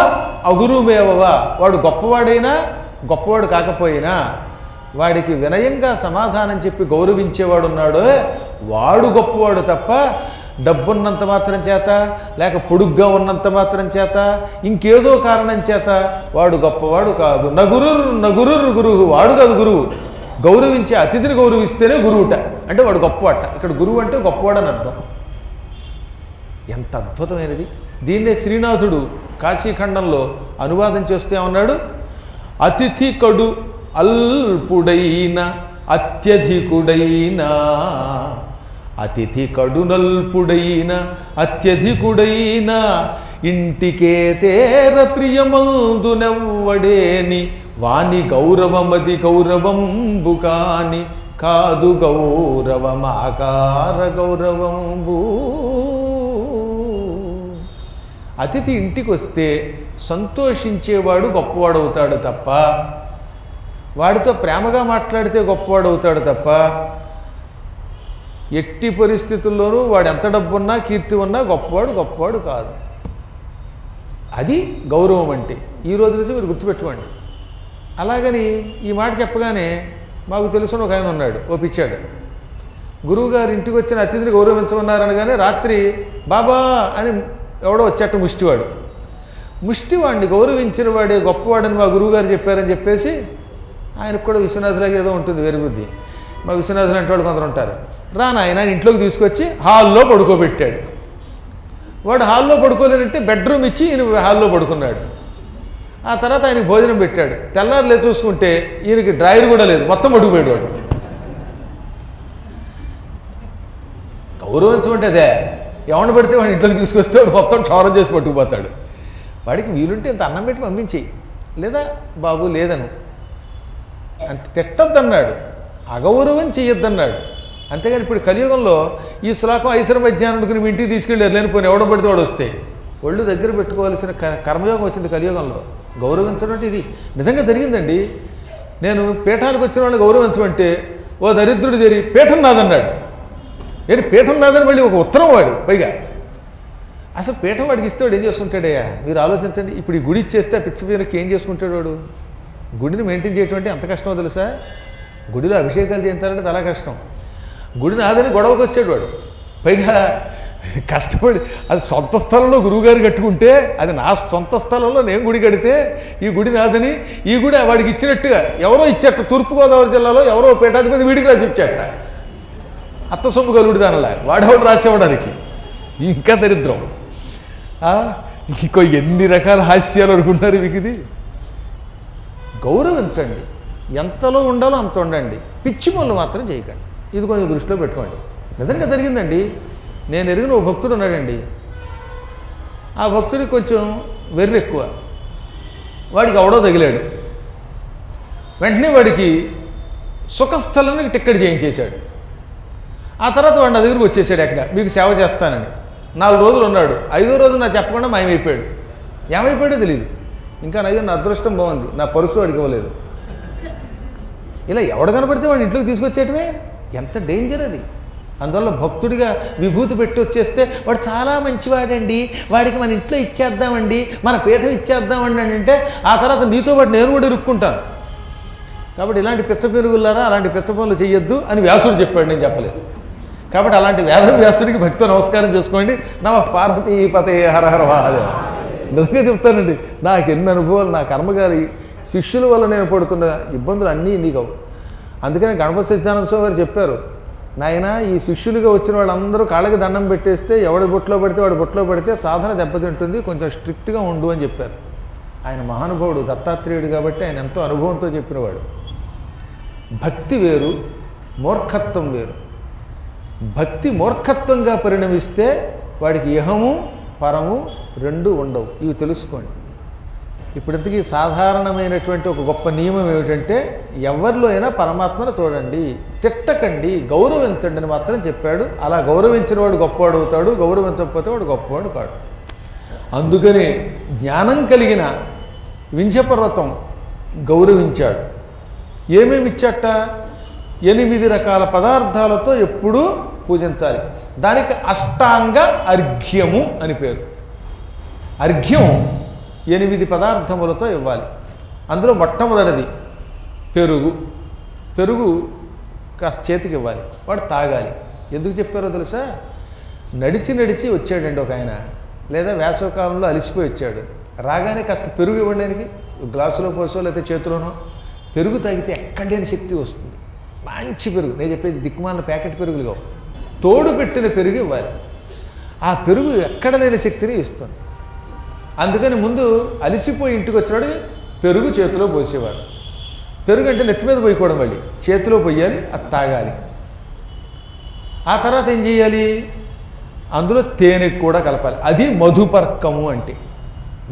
అగురుమేవవా, వాడు గొప్పవాడైనా గొప్పవాడు కాకపోయినా వాడికి వినయంగా సమాధానం చెప్పి గౌరవించేవాడు ఉన్నాడో వాడు గొప్పవాడు తప్ప డబ్బున్నంత మాత్రం చేత లేక పొడుగ్గా ఉన్నంత మాత్రం చేత ఇంకేదో కారణం చేత వాడు గొప్పవాడు కాదు. నగురుర్ గురువు, వాడు కాదు గురువు. గౌరవించే అతిథిని గౌరవిస్తేనే గురువుట, అంటే వాడు గొప్పవాట. ఇక్కడ గురువు అంటే గొప్పవాడు అని అర్థం. ఎంత అద్భుతమైనది. దీన్నే శ్రీనాథుడు కాశీఖండంలో అనువాదం చేస్తే ఉన్నాడు, అతిథి కడు అల్పుడైన అత్యధికుడైన, అతిథి కడునల్పుడైన అత్యధికుడైన ఇంటికే తేర ప్రియమందునెవ్వడేని వాని గౌరవమది గౌరవంబు కాని కాదు గౌరవమాకార గౌరవంబు. అతిథి ఇంటికి వస్తే సంతోషించేవాడు గొప్పవాడవుతాడు తప్ప, వాడితో ప్రేమగా మాట్లాడితే గొప్పవాడవుతాడు తప్ప, ఎట్టి పరిస్థితుల్లోనూ వాడు ఎంత డబ్బున్నా కీర్తి ఉన్నా గొప్పవాడు కాదు. అది గౌరవం అంటే. ఈ రోజు నుంచి మీరు గుర్తుపెట్టుకోండి. అలాగని ఈ మాట చెప్పగానే మాకు తెలుసుని ఒక ఆయన ఉన్నాడు, పిచ్చాడు. గురువుగారు ఇంటికి వచ్చిన అతిథిని గౌరవించమన్నారనగానే రాత్రి బాబా అని ఎవడో వచ్చేట ముష్టివాడిని గౌరవించిన వాడే గొప్పవాడని మా గురువుగారు చెప్పారని చెప్పేసి ఆయనకు కూడా విశ్వనాథులాగా ఏదో ఉంటుంది వేరు బుద్ధి. మా విశ్వనాథులు అంటే వాళ్ళు కొందరు ఉంటారు. ఆయన ఇంట్లోకి తీసుకొచ్చి హాల్లో పడుకోబెట్టాడు. వాడు హాల్లో పడుకోలేనంటే బెడ్రూమ్ ఇచ్చి ఈయన హాల్లో పడుకున్నాడు. ఆ తర్వాత ఆయనకి భోజనం పెట్టాడు. తెల్లారులే చూసుకుంటే ఈయనకి డ్రాయర్ కూడా లేదు, మొత్తం పడుకుపోయాడు వాడు. గౌరవించమంటే అదే, ఎవరిని పడితే వాడు ఇంట్లోకి తీసుకొస్తే వాడు మొత్తం క్షౌరం చేసి పట్టుకుపోతాడు. వాడికి వీలుంటే ఇంత అన్నం పెట్టి పంపించేయి, లేదా బాబు లేదను అంటే తిట్టద్దన్నాడు, అగౌరవం చెయ్యొద్దన్నాడు. అంతేగాని ఇప్పుడు కలియుగంలో ఈ శ్లోకం ఐశ్వర మధ్యాహ్నానికి మీ ఇంటికి తీసుకెళ్ళారు లేనిపోయిన ఎవడ పడితే వాడు వస్తే ఒళ్ళు దగ్గర పెట్టుకోవాల్సిన కర్మయోగం వచ్చింది కలియుగంలో. గౌరవించడం అంటే ఇది నిజంగా జరిగిందండి. నేను పీఠానికి వచ్చిన వాళ్ళని గౌరవించమంటే ఓ దరిద్రుడు చేరి పీఠం నాదన్నాడు. ఏంటి పీఠం నాదని మళ్ళీ ఒక ఉత్తరం వాడు పైగా. అసలు పీఠం వాడికి ఇస్తే వాడు ఏం చేసుకుంటాడయ్యా మీరు ఆలోచించండి. ఇప్పుడు ఈ గుడి ఇచ్చేస్తే ఆ పిచ్చి పేరుకి ఏం చేసుకుంటాడు వాడు? గుడిని మెయింటైన్ చేయటం అంటే అంత కష్టమో తెలుసా? గుడిలో అభిషేకాలు చేయించాలంటే చాలా కష్టం. గుడి నాదని గొడవకు వచ్చాడు వాడు. పైగా కష్టపడి అది సొంత స్థలంలో గురువుగారు కట్టుకుంటే అది నా సొంత స్థలంలో నేను గుడి కడితే ఈ గుడి నాదని ఈ గుడి వాడికి ఇచ్చినట్టుగా ఎవరో ఇచ్చేట. తూర్పుగోదావరి జిల్లాలో ఎవరో పీఠాధిపతి వీడికి రాసి ఇచ్చాట. అత్త సొమ్ము కలుగుడు దానిలా వాడేవాడు రాసేవాడానికి. ఇంకా దరిద్రం. ఇంకో ఎన్ని రకాల హాస్యాలు అనుకుంటున్నారు మీకు. ఇది గౌరవించండి, ఎంతలో ఉండాలో అంత ఉండండి, పిచ్చి పనులు మాత్రం చేయకండి. ఇది కొంచెం దృష్టిలో పెట్టుకోండి. నిజంగా జరిగిందండి. నేను ఎరిగిన ఓ భక్తుడు ఉన్నాడండి. ఆ భక్తుడికి కొంచెం వెర్రి ఎక్కువ. వాడికి ఎవడో తగిలాడు. వెంటనే వాడికి సుఖస్థలానికి టిక్కెట్ చేయించేశాడు. ఆ తర్వాత వాడు నా దగ్గరికి వచ్చేసాడు. ఎక్కడ మీకు సేవ చేస్తానని 4 రోజులు ఉన్నాడు. 5వ రోజు నాకు చెప్పకుండా మాయమైపోయాడు. ఏమైపోయాడో తెలియదు. ఇంకా నయ్యో నా అదృష్టం బాగుంది, నా పరుసు వాడికి ఇవ్వలేదు. ఇలా ఎవడ కనపడితే వాడిని ఇంట్లోకి తీసుకొచ్చేయటమే ఎంత డేంజర్ అది. అందువల్ల భక్తుడిగా విభూతి పెట్టి వచ్చేస్తే వాడు చాలా మంచివాడండి, వాడికి మన ఇంట్లో ఇచ్చేద్దామండి, మన పీఠం ఇచ్చేద్దామండి అంటే ఆ తర్వాత నీతో పాటు నేను కూడా ఇరుక్కుంటాను. కాబట్టి ఇలాంటి పిచ్చ పెరుగులారా అలాంటి పిచ్చ పనులు చేయొద్దు అని వ్యాసుడు చెప్పాడు, నేను చెప్పలేదు. కాబట్టి అలాంటి వ్యాసుడికి భక్తితో నమస్కారం చేసుకోండి. నమ పార్వతీ పతే హర హర మహాదేవ. నిజంగా చెప్తానండి, నాకు ఎన్ని అనుభవాలు, నా కర్మగారి శిష్యుల వల్ల నేను పడుతున్న ఇబ్బందులు అన్నీ నీకు. అందుకని గణపతి సత్యానంద స్వామి గారు చెప్పారు, నాయన ఈ శిష్యులుగా వచ్చిన వాళ్ళందరూ కాళ్ళకి దండం పెట్టేస్తే ఎవడి బొట్లో పడితే వాడి బొట్లో పడితే సాధన దెబ్బతింటుంది, కొంచెం స్ట్రిక్ట్గా ఉండు అని చెప్పారు. ఆయన మహానుభావుడు దత్తాత్రేయుడు కాబట్టి ఆయన ఎంతో అనుభవంతో చెప్పినవాడు. భక్తి వేరు, మూర్ఖత్వం వేరు. భక్తి మూర్ఖత్వంగా పరిణమిస్తే వాడికి ఇహము పరము రెండూ ఉండవు. ఇవి తెలుసుకోండి. ఇప్పటికీ సాధారణమైనటువంటి ఒక గొప్ప నియమం ఏమిటంటే ఎవరిలో అయినా పరమాత్మను చూడండి, తిట్టకండి, గౌరవించండి అని మాత్రం చెప్పాడు. అలా గౌరవించిన వాడు గొప్పవాడు అవుతాడు, గౌరవించకపోతే వాడు గొప్పవాడు కాడు. అందుకని జ్ఞానం కలిగిన వింధ్యపర్వతం గౌరవించాడు. ఏమేమి ఇచ్చట? 8 రకాల పదార్థాలతో ఎప్పుడూ పూజించాలి. దానికి అష్టాంగ అర్ఘ్యము అని పేరు. అర్ఘ్యం 8 పదార్థములతో ఇవ్వాలి. అందులో మొట్టమొదటిది పెరుగు. పెరుగు కాస్త చేతికి ఇవ్వాలి, వాడు తాగాలి. ఎందుకు చెప్పారో తెలుసా? నడిచి నడిచి వచ్చాడండి ఒక ఆయన, లేదా వేసవకాలంలో అలసిపోయి వచ్చాడు. రాగానే కాస్త పెరుగు ఇవ్వడానికి గ్లాసులో పోసో లేకపోతే చేతిలోనో పెరుగు తాగితే ఎక్కడ లేని శక్తి వస్తుంది. మంచి పెరుగు, నేను చెప్పేది దిక్కుమాలిన ప్యాకెట్ పెరుగులుగా తోడు పెట్టిన పెరుగు ఇవ్వాలి. ఆ పెరుగు ఎక్కడ లేని శక్తిని ఇస్తుంది. అందుకని ముందు అలిసిపోయి ఇంటికి వచ్చినాడు పెరుగు చేతిలో పోసేవాడు. పెరుగు అంటే నెత్తి మీద పోయకూడదు, మళ్ళీ చేతిలో పోయాలి, అది తాగాలి. ఆ తర్వాత ఏం చేయాలి? అందులో తేనె కూడా కలపాలి. అది మధుపర్కము అంటే.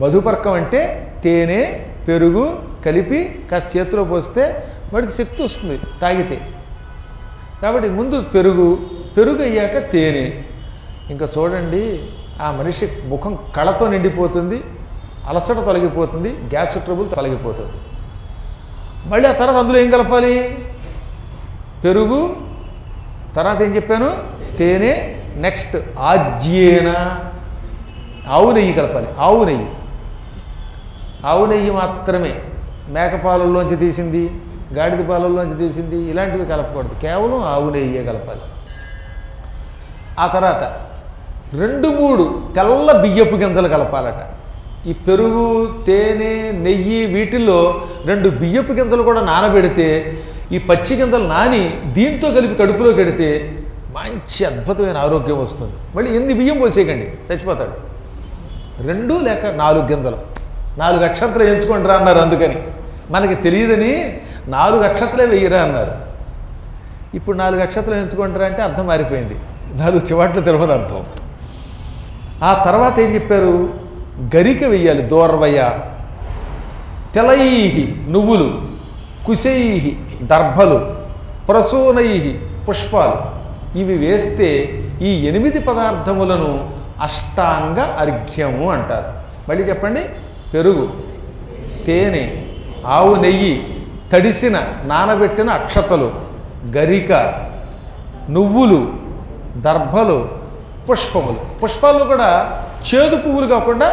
మధుపర్కం అంటే తేనె పెరుగు కలిపి కాస్త చేతిలో పోస్తే వాడికి శక్తి వస్తుంది తాగితే. కాబట్టి ముందు పెరుగు అయ్యాక తేనె. ఇంకా చూడండి, ఆ మనిషి ముఖం కళతో నిండిపోతుంది, అలసట తొలగిపోతుంది, గ్యాస్ ట్రబుల్ తొలగిపోతుంది. మళ్ళీ ఆ తర్వాత అందులో ఏం కలపాలి? పెరుగు, తర్వాత ఏం చెప్పాను? తేనె, నెక్స్ట్ ఆజ్యేన ఆవు నెయ్యి కలపాలి. ఆవు నెయ్యి మాత్రమే, మేకపాలల్లోంచి తీసింది, గాడిద పాలల్లోంచి తీసింది ఇలాంటివి కలపకూడదు, కేవలం ఆవు నెయ్యే కలపాలి. ఆ తర్వాత 2-3 తెల్ల బియ్యపు గింజలు కలపాలట. ఈ పెరుగు, తేనె, నెయ్యి వీటిల్లో 2 బియ్యపు గింజలు కూడా నానబెడితే ఈ పచ్చి గింజలు నాని దీంతో కలిపి కడుపులో కడితే మంచి అద్భుతమైన ఆరోగ్యం వస్తుంది. మళ్ళీ ఎన్ని బియ్యం పోసేయకండి, చచ్చిపోతాడు. 2 లేక 4 గింజలు, 4 అక్షంతలు ఎంచుకోండి రా అన్నారు. అందుకని మనకి తెలియదని 4 అక్షంతలే వెయ్యరా అన్నారు. ఇప్పుడు 4 అక్షంతలు ఎంచుకుంటారా అంటే అర్థం మారిపోయింది. 4 చివాట్లు తెలవని అర్థం. ఆ తర్వాత ఏం చెప్పారు? గరిక వెయ్యాలి. దోర్వయ, తెలైహి నువ్వులు, కుశైహి దర్భలు, ప్రసూనైహి పుష్పాలు. ఇవి వేస్తే ఈ 8 పదార్థములను అష్టాంగ అర్ఘ్యము అంటారు. మళ్ళీ చెప్పండి. పెరుగు, తేనె, ఆవు నెయ్యి, తడిసిన నానబెట్టిన అక్షతలు, గరిక, నువ్వులు, దర్భలు, పుష్పములు. పుష్పాలు కూడా చేదు పువ్వులు కాకుండా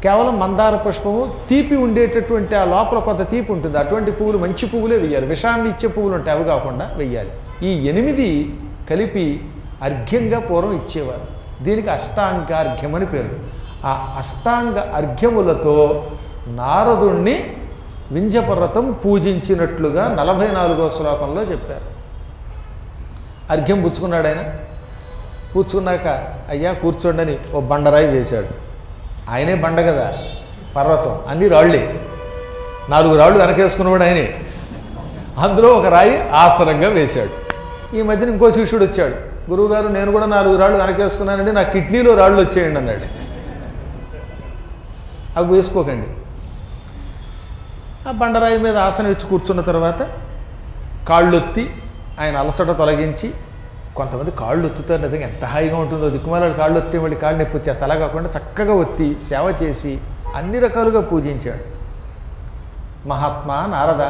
కేవలం మందార పుష్పము, తీపి ఉండేటటువంటి ఆ లోపల కొంత తీపి ఉంటుంది, అటువంటి పువ్వులు, మంచి పువ్వులే వెయ్యాలి. విషాన్ని ఇచ్చే పువ్వులు ఉంటాయి, అవి కాకుండా వెయ్యాలి. ఈ 8 కలిపి అర్ఘ్యంగా పూర్వం ఇచ్చేవారు. దీనికి అష్టాంగార్ఘ్యం అని పేరు. ఆ అష్టాంగ అర్ఘ్యములతో నారదుణ్ణి వింధ్యపర్వతం పూజించినట్లుగా 44వ శ్లోకంలో చెప్పారు. అర్ఘ్యం పుచ్చుకున్నాడు ఆయన. కూర్చున్నాక అయ్యా కూర్చోండి అని ఓ బండరాయి వేశాడు. ఆయనే బండ కదా, పర్వతం అన్ని రాళ్ళే. 4 రాళ్ళు వెనకేసుకున్నవాడు ఆయనే. అందులో ఒక రాయి ఆసనంగా వేశాడు. ఈ మధ్యన ఇంకో శిష్యుడు వచ్చాడు. గురువుగారు, నేను కూడా 4 రాళ్ళు వెనకేసుకున్నానండి, నా కిడ్నీలో రాళ్ళు వచ్చేయండి అన్నాడు. అవి వేసుకోకండి. ఆ బండరాయి మీద ఆసనం ఇచ్చి కూర్చున్న తర్వాత కాళ్ళొత్తి ఆయన అలసట తొలగించి, కొంతమంది కాళ్ళు ఒత్తుతారు, నిజంగా ఎంత హాయిగా ఉంటుందో. దిక్కుమాలాడు కాళ్ళు ఒత్తి మళ్ళీ కాళ్ళు నొప్పి వచ్చేస్తే, అలా కాకుండా చక్కగా ఒత్తి సేవ చేసి అన్ని రకాలుగా పూజించాడు. మహాత్మా నారద,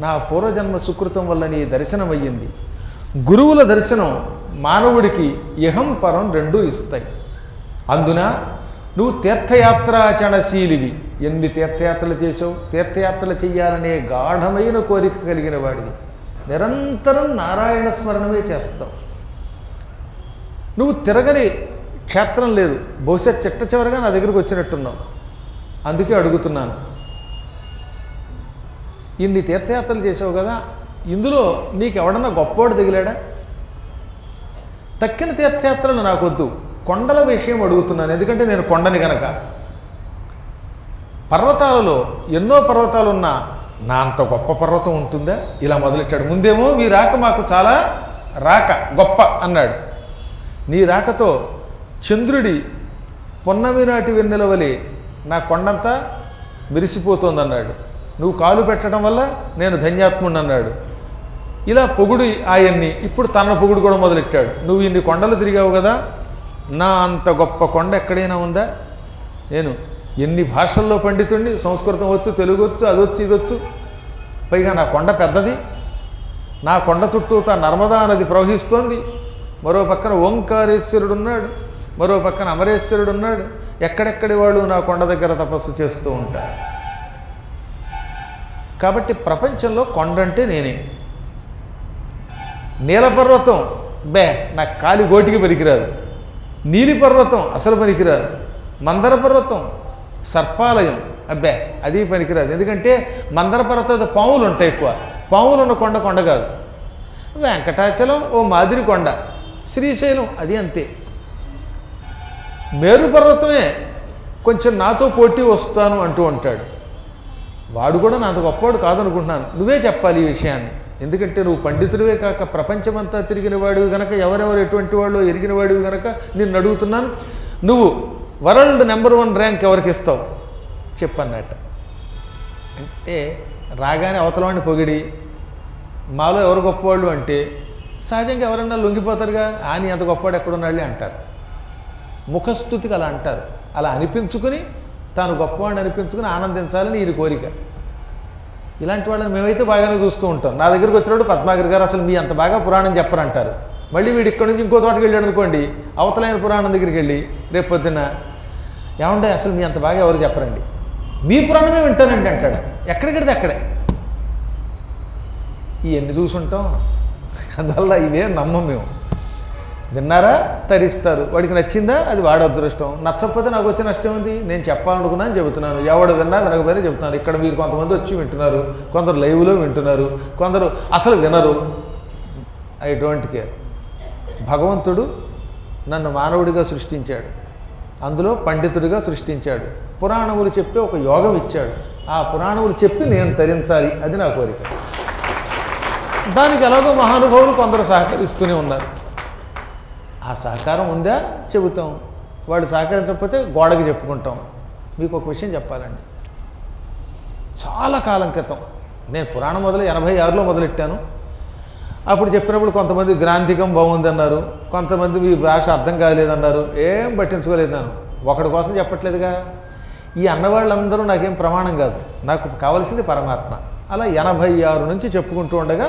నా పూర్వజన్మ సుకృతం వల్ల నీ దర్శనం అయ్యింది. గురువుల దర్శనం మానవుడికి ఇహం పరం 2 ఇస్తాయి. అందున నువ్వు తీర్థయాత్రాచరణశీలివి. ఎన్ని తీర్థయాత్రలు చేసావు? తీర్థయాత్రలు చెయ్యాలనే గాఢమైన కోరిక కలిగిన వాడివి. నిరంతరం నారాయణ స్మరణమే చేస్తావు. నువ్వు తిరగని క్షేత్రం లేదు. బహుశా చిట్ట చివరిగా నా దగ్గరికి వచ్చినట్టున్నావు. అందుకే అడుగుతున్నాను. ఇన్ని తీర్థయాత్రలు చేసావు కదా, ఇందులో నీకు ఎవడన్నా గొప్పవాడు తగిలాడా? తక్కిన తీర్థయాత్రలు నాకొద్దు, కొండల విషయం అడుగుతున్నాను. ఎందుకంటే నేను కొండని గనక. పర్వతాలలో ఎన్నో పర్వతాలు ఉన్నా నా అంత గొప్ప పర్వతం ఉంటుందా? ఇలా మొదలెట్టాడు. ముందేమో మీ రాక మాకు చాలా గొప్ప అన్నాడు. నీ రాకతో చంద్రుడి పొన్నమి నాటి వెన్నెల వలె నా కొండంతా మెరిసిపోతోందన్నాడు. నువ్వు కాలు పెట్టడం వల్ల నేను ధన్యాత్ముడిని అన్నాడు. ఇలా పొగుడు ఆయన్ని. ఇప్పుడు తన పొగుడు కూడా మొదలెట్టాడు. నువ్వు ఇన్ని కొండలు తిరిగావు కదా, నా అంత గొప్ప కొండ ఎక్కడైనా ఉందా? నేను ఎన్ని భాషల్లో పండితుడిని, సంస్కృతం వచ్చు, తెలుగు వచ్చు, అదొచ్చు, ఇదొచ్చు. పైగా నా కొండ పెద్దది. నా కొండ చుట్టూతా నర్మదా నది ప్రవహిస్తోంది. మరో పక్కన ఓంకారేశ్వరుడు ఉన్నాడు, మరో పక్కన అమరేశ్వరుడు ఉన్నాడు. ఎక్కడెక్కడి వాళ్ళు నా కొండ దగ్గర తపస్సు చేస్తూ ఉంటారు. కాబట్టి ప్రపంచంలో కొండ అంటే నేనే. నీలపర్వతం నాకు కాలి గోటికి పనికిరాదు. నీలి పర్వతం అసలు పనికిరాదు. మందర పర్వతం, సర్పాలయం అది పనికిరాదు. ఎందుకంటే మందర పర్వతం పాములు ఉంటాయి ఎక్కువ. పాములు ఉన్న కొండ కొండ కాదు. వెంకటాచలం ఓ మాదిరి కొండ. శ్రీశైలం అది అంతే. మేరు పర్వతమే కొంచెం నాతో పోటీ వస్తాను అంటూ ఉంటాడు. వాడు కూడా నాతో గొప్పవాడు కాదనుకుంటున్నాను. నువ్వే చెప్పాలి ఈ విషయాన్ని. ఎందుకంటే నువ్వు పండితుడివే కాక ప్రపంచమంతా తిరిగిన వాడివి కనుక, ఎవరెవరు ఎటువంటి వాళ్ళు ఎరిగిన వాడివి కనుక నిన్ను అడుగుతున్నాను. నువ్వు వరల్డ్ నెంబర్ 1 ర్యాంక్ ఎవరికి ఇస్తావు చెప్పన్నట్ట. అంటే రాగానే అవతలవాడిని పొగిడి మాలో ఎవరు గొప్పవాళ్ళు అంటే సహజంగా ఎవరన్నా లొంగిపోతారుగా. అని అంత గొప్పవాడు ఎక్కడున్నాళ్ళే అంటారు. ముఖస్థుతికి అలా అంటారు. అలా అనిపించుకుని తాను గొప్పవాడిని అనిపించుకుని ఆనందించాలని ఈయన కోరిక. ఇలాంటి వాళ్ళని మేమైతే బాగానే చూస్తూ ఉంటాం. నా దగ్గరికి వచ్చినప్పుడు పద్మాకర్ గారు అసలు మీ అంత బాగా పురాణం చెప్పరంటారు. మళ్ళీ వీడు ఇక్కడి నుంచి ఇంకో చోటకి వెళ్ళాడు అనుకోండి, అవతలైన పురాణం దగ్గరికి వెళ్ళి రేపు పొద్దున్న ఏమంటే అసలు మీ అంత బాగా ఎవరు చెప్పరండి, మీ పురాణమే వింటానండి అంటాడు. ఎక్కడికడితే అక్కడే. ఇవన్నీ చూసుంటాం. అందువల్ల ఇవే నమ్మం మేము. విన్నారా తరిస్తారు, వాడికి నచ్చిందా అది వాడి అదృష్టం, నచ్చకపోతే నాకు వచ్చే నష్టం ఉంది. నేను చెప్పాలనుకున్నాను చెబుతున్నాను, ఎవడు విన్నా వినకపోయినా చెబుతున్నాను. ఇక్కడ మీరు కొంతమంది వచ్చి వింటున్నారు, కొందరు లైవ్లో వింటున్నారు, కొందరు అసలు వినరు. I don't care. భగవంతుడు నన్ను మానవుడిగా సృష్టించాడు, అందులో పండితుడిగా సృష్టించాడు, పురాణములు చెప్పి ఒక యోగం ఇచ్చాడు. ఆ పురాణములు చెప్పి నేను తరించాలి, అది నా కోరిక. దానికి ఎలాగో మహానుభావులు కొందరు సహకరిస్తూనే ఉన్నారు. ఆ సహకారం ఉందా చెబుతాం, వాడు సహకరించకపోతే గోడకి చెప్పుకుంటాం. మీకు ఒక విషయం చెప్పాలండి. చాలా కాలం క్రితం నేను పురాణం 86లో మొదలెట్టాను. అప్పుడు చెప్పినప్పుడు కొంతమంది గ్రాంథికం బాగుందన్నారు, కొంతమంది మీ భాష అర్థం కాలేదన్నారు. ఏం పట్టించుకోలేదు. నేను ఒకడి కోసం చెప్పట్లేదుగా. ఈ అన్నవాళ్ళందరూ నాకేం ప్రమాణం కాదు, నాకు కావలసింది పరమాత్మ. అలా 86 నుంచి చెప్పుకుంటూ ఉండగా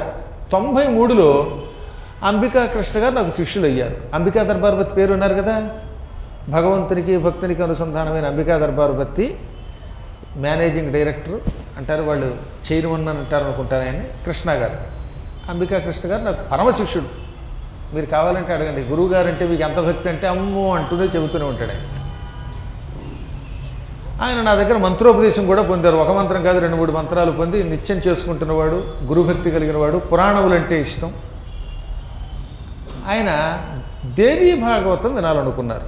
93లో అంబికా కృష్ణ గారు నాకు శిష్యులు అయ్యారు. అంబికా దర్బార్బత్తి పేరు ఉన్నారు కదా, భగవంతునికి భక్తునికి అనుసంధానమైన అంబికా దర్బార్బత్తి మేనేజింగ్ డైరెక్టర్ అంటారు, వాళ్ళు చైర్మన్ అంటారు అనుకుంటారు ఆయన, కృష్ణ గారు. అంబికా కృష్ణ గారు నాకు పరమ శిష్యుడు. మీరు కావాలంటే అడగండి, గురువు గారు అంటే మీకు ఎంత భక్తి అంటే అమ్మో అంటూనే చెబుతూనే ఉంటాడు ఆయన. ఆయన నా దగ్గర మంత్రోపదేశం కూడా పొందారు. ఒక మంత్రం కాదు, 2-3 మంత్రాలు పొంది నిత్యం చేసుకుంటున్నవాడు, గురుభక్తి కలిగినవాడు, పురాణములంటే ఇష్టం. ఆయన దేవీ భాగవతం వినాలనుకున్నారు.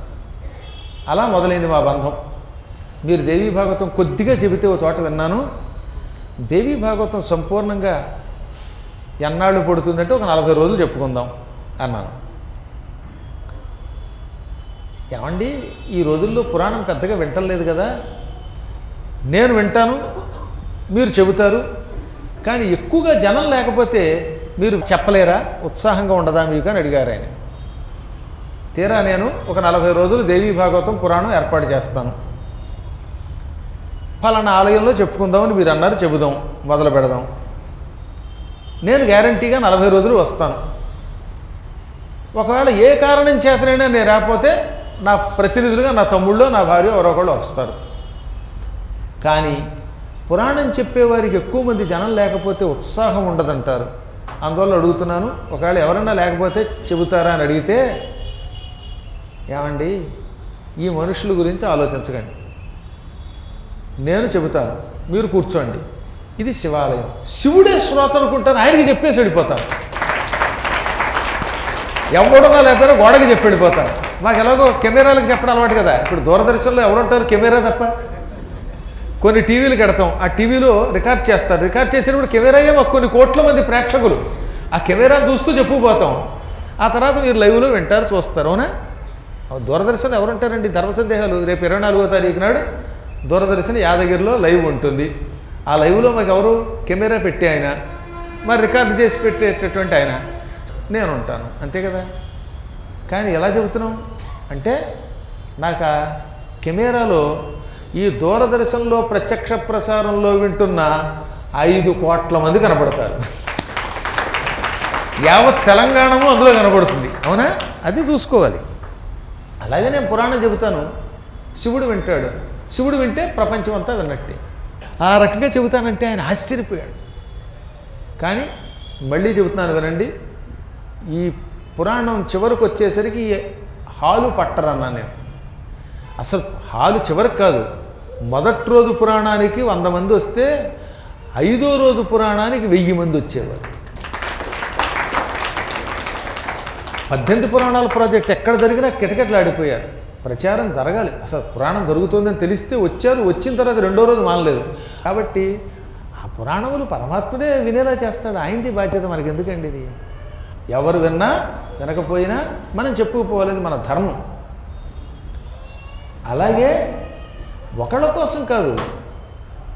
అలా మొదలైంది మా బంధం. మీరు దేవీ భాగవతం కొద్దిగా చెబితే ఒక చోట విన్నాను. దేవీ భాగవతం సంపూర్ణంగా ఎన్నాళ్ళు పడుతుందంటే ఒక 40 రోజులు చెప్పుకుందాం అన్నాను. ఏమండి ఈ రోజుల్లో పురాణం పెద్దగా వింటలేదు కదా, నేను వింటాను మీరు చెబుతారు, కానీ ఎక్కువగా జనం లేకపోతే మీరు చెప్పలేరా, ఉత్సాహంగా ఉండదా మీకు అని అడిగారు ఆయన. తీరా నేను ఒక 40 రోజులు దేవీ భాగవతం పురాణం ఏర్పాటు చేస్తాను, ఫలానా ఆలయంలో చెప్పుకుందామని మీరు అన్నారు, చెబుదాం, మొదలు పెడదాం. నేను గ్యారంటీగా 40 రోజులు వస్తాను. ఒకవేళ ఏ కారణం చేతనైనా నేను రాకపోతే నా ప్రతినిధులుగా నా తమ్ముళ్ళు, నా భార్య ఎవరొకళ్ళు వస్తారు. కానీ పురాణం చెప్పేవారికి ఎక్కువ మంది జనం లేకపోతే ఉత్సాహం ఉండదంటారు. అందువల్ల అడుగుతున్నాను, ఒకవేళ ఎవరన్నా లేకపోతే చెబుతారా అని అడిగితే, ఏమండి ఈ మనుషుల గురించి ఆలోచించకండి, నేను చెబుతాను, మీరు కూర్చోండి. ఇది శివాలయం, శివుడే శ్రోత అనుకుంటాను, ఆయనకి చెప్పేసి వెళ్ళిపోతాను. ఎవడన్నా లేకపోతే గోడకి చెప్పి వెళ్ళిపోతాను. మాకు ఎలాగో కెమెరాలకు చెప్పడం అలవాటు కదా. ఇప్పుడు దూరదర్శన్లో ఎవరుంటారు, కెమెరా తప్ప. కొన్ని టీవీలు కడతాం, ఆ టీవీలో రికార్డ్ చేస్తారు, రికార్డ్ చేసినప్పుడు కెమెరాయే మాకు కొన్ని కోట్ల మంది ప్రేక్షకులు, ఆ కెమెరాను చూస్తూ చెప్పుకుపోతాం. ఆ తర్వాత మీరు లైవ్లో వింటారు, చూస్తారు. అవునా? దూరదర్శన్ ఎవరుంటారండి, ధర్మ సందేహాలు. రేపు 24వ తారీఖు నాడు దూరదర్శన్ యాదగిరిలో లైవ్ ఉంటుంది. ఆ లైవ్లో మాకు ఎవరు కెమెరా పెట్టి ఆయన, మరి రికార్డు చేసి పెట్టేటటువంటి ఆయన, నేను ఉంటాను, అంతే కదా. కానీ ఎలా చెబుతున్నాం అంటే, నాకు ఆ కెమెరాలో ఈ దూరదర్శన్లో ప్రత్యక్ష ప్రసారంలో వింటున్న 5 కోట్ల మంది కనపడతారు. యావత్ తెలంగాణము అందులో కనపడుతుంది. అవునా? అది చూసుకోవాలి. అలాగే నేను పురాణం చెబుతాను, శివుడు వింటాడు, శివుడు వింటే ప్రపంచం అంతా విన్నట్టే. ఆ రకంగా చెబుతానంటే ఆయన ఆశ్చర్యపోయాడు. కానీ మళ్ళీ చెబుతున్నాను వినండి, ఈ పురాణం చివరికి వచ్చేసరికి హాలు పట్టరన్నా నేను. అసలు హాలు చివరికి కాదు, మొదటి రోజు పురాణానికి 100 మంది వస్తే 5వ రోజు పురాణానికి 1000 మంది వచ్చేవారు. 18 పురాణాల ప్రాజెక్ట్ ఎక్కడ జరిగినా కిటకిటలాడిపోయారు. ప్రచారం జరగాలి, అసలు పురాణం జరుగుతుందని తెలిస్తే వచ్చారు, వచ్చిన తర్వాత 2వ రోజు మానలేదు. కాబట్టి ఆ పురాణములు పరమాత్ముడే వినేలా చేస్తాడు, ఆయనది బాధ్యత, మనకి ఎందుకండి ఇది. ఎవరు విన్నా వినకపోయినా మనం చెప్పుకుపోవాలి, మన ధర్మం. అలాగే ఒకళ్ళ కోసం కాదు,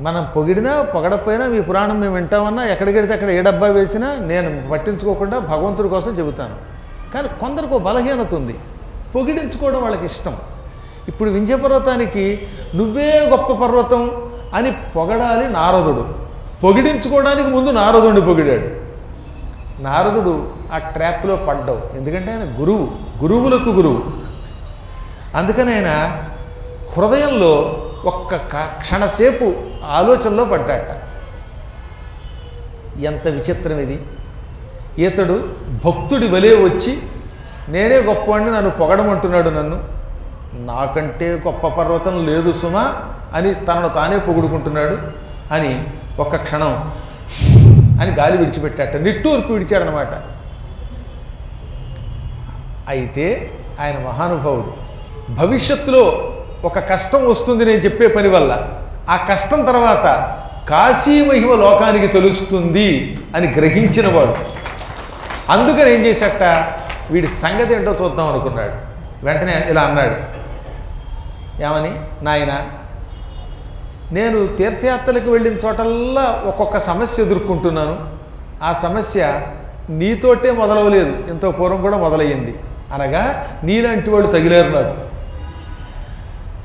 మనం పొగిడినా పొగడపోయినా మీ పురాణం మేము వింటామన్నా, ఎక్కడికెడితే అక్కడ ఏ డబ్బా వేసినా నేను పట్టించుకోకుండా భగవంతుడి కోసం చెబుతాను. కానీ కొందరికి బలహీనత ఉంది, పొగిడించుకోవడం వాళ్ళకి ఇష్టం. ఇప్పుడు వింధ్య పర్వతానికి నువ్వే గొప్ప పర్వతం అని పొగడాలి నారదుడు, పొగిడించుకోవడానికి ముందు నారదుడిని పొగిడాడు. నారదుడు ఆ ట్రాప్లో పడ్డావు, ఎందుకంటే ఆయన గురువు, గురువులకు గురువు. అందుకని ఆయన హృదయంలో ఒక్క క్షణసేపు ఆలోచనలో పడ్డాట. ఎంత విచిత్రం ఇది. ఇతడు భక్తుడి వలె వచ్చి నేనే గొప్పవాడిని, నన్ను పొగడమంటున్నాడు. నన్ను నాకంటే గొప్ప పర్వతం లేదు సుమా అని తనను తానే పొగుడుకుంటున్నాడు అని ఒక్క క్షణం అని గాలి విడిచిపెట్టాట, నిట్టూర్పు విడిచాడనమాట. అయితే ఆయన మహానుభావుడు. భవిష్యత్తులో ఒక కష్టం వస్తుంది నేను చెప్పే పని వల్ల, ఆ కష్టం తర్వాత కాశీ మహిమ లోకానికి తెలుస్తుంది అని గ్రహించినవాడు. అందుకని ఏం చేశాట, వీడి సంగతి ఏంటో చూద్దాం అనుకున్నాడు. వెంటనే ఇలా అన్నాడు, ఏమని, నాయన నేను తీర్థయాత్రలకు వెళ్ళిన చోటల్లా ఒక్కొక్క సమస్య ఎదుర్కొంటున్నాను. ఆ సమస్య నీతోటే మొదలవలేదు, ఎంతో పూర్వం కూడా మొదలయ్యింది. అనగా నీలాంటి వాడు తగిలేరు నాకు.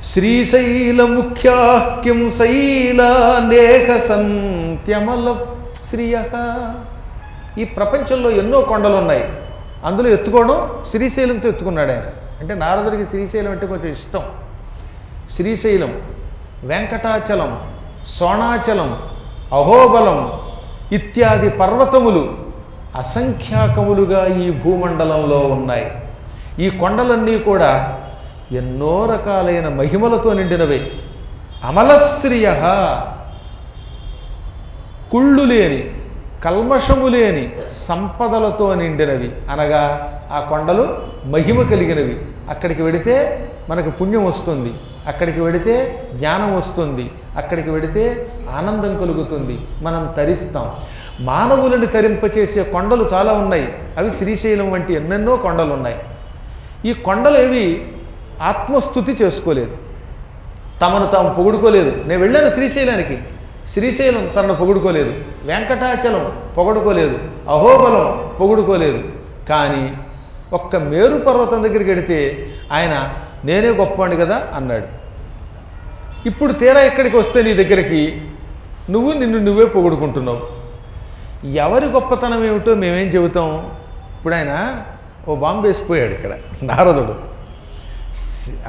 శ్రీశైల ముఖ్యాఖ్యం శైలాలేఖ సంత్యమల శ్రియ. ఈ ప్రపంచంలో ఎన్నో కొండలు ఉన్నాయి, అందులో ఎత్తుకోవడం శ్రీశైలంతో ఎత్తుకున్నాడు ఆయన. అంటే నారదుడికి శ్రీశైలం అంటే కొంచెం ఇష్టం. శ్రీశైలం, వెంకటాచలం, సోణాచలం, అహోబలం ఇత్యాది పర్వతములు అసంఖ్యాకములుగా ఈ భూమండలంలో ఉన్నాయి. ఈ కొండలన్నీ కూడా ఎన్నో రకాలైన మహిమలతో నిండినవే. అమలశ్రియ, కుళ్ళు లేని కల్మషము లేని సంపదలతో నిండినవి. అనగా ఆ కొండలు మహిమ కలిగినవి. అక్కడికి వెడితే మనకు పుణ్యం వస్తుంది, అక్కడికి వెడితే జ్ఞానం వస్తుంది, అక్కడికి వెడితే ఆనందం కలుగుతుంది, మనం తరిస్తాం. మానవులను తరింపచేసే కొండలు చాలా ఉన్నాయి. అవి శ్రీశైలం వంటి ఎన్నెన్నో కొండలు ఉన్నాయి. ఈ కొండలు ఏవి ఆత్మస్థుతి చేసుకోలేదు, తమను తాము పొగుడుకోలేదు. నేను వెళ్ళాను శ్రీశైలానికి, శ్రీశైలం తనను పొగుడుకోలేదు. వెంకటాచలం పొగడుకోలేదు, అహోబలం పొగుడుకోలేదు. కానీ ఒక్క మేరు పర్వతం దగ్గరికి వెడితే ఆయన నేనే గొప్పవాడిని కదా అన్నాడు. ఇప్పుడు తీరా ఇక్కడికి వస్తే నీ దగ్గరికి నిన్ను నువ్వే పొగుడుకుంటున్నావు. ఎవరి గొప్పతనం ఏమిటో మేమేం చెబుతాం. ఇప్పుడు ఆయన ఓ బాంబు వేసిపోయాడు ఇక్కడ నారదుడు.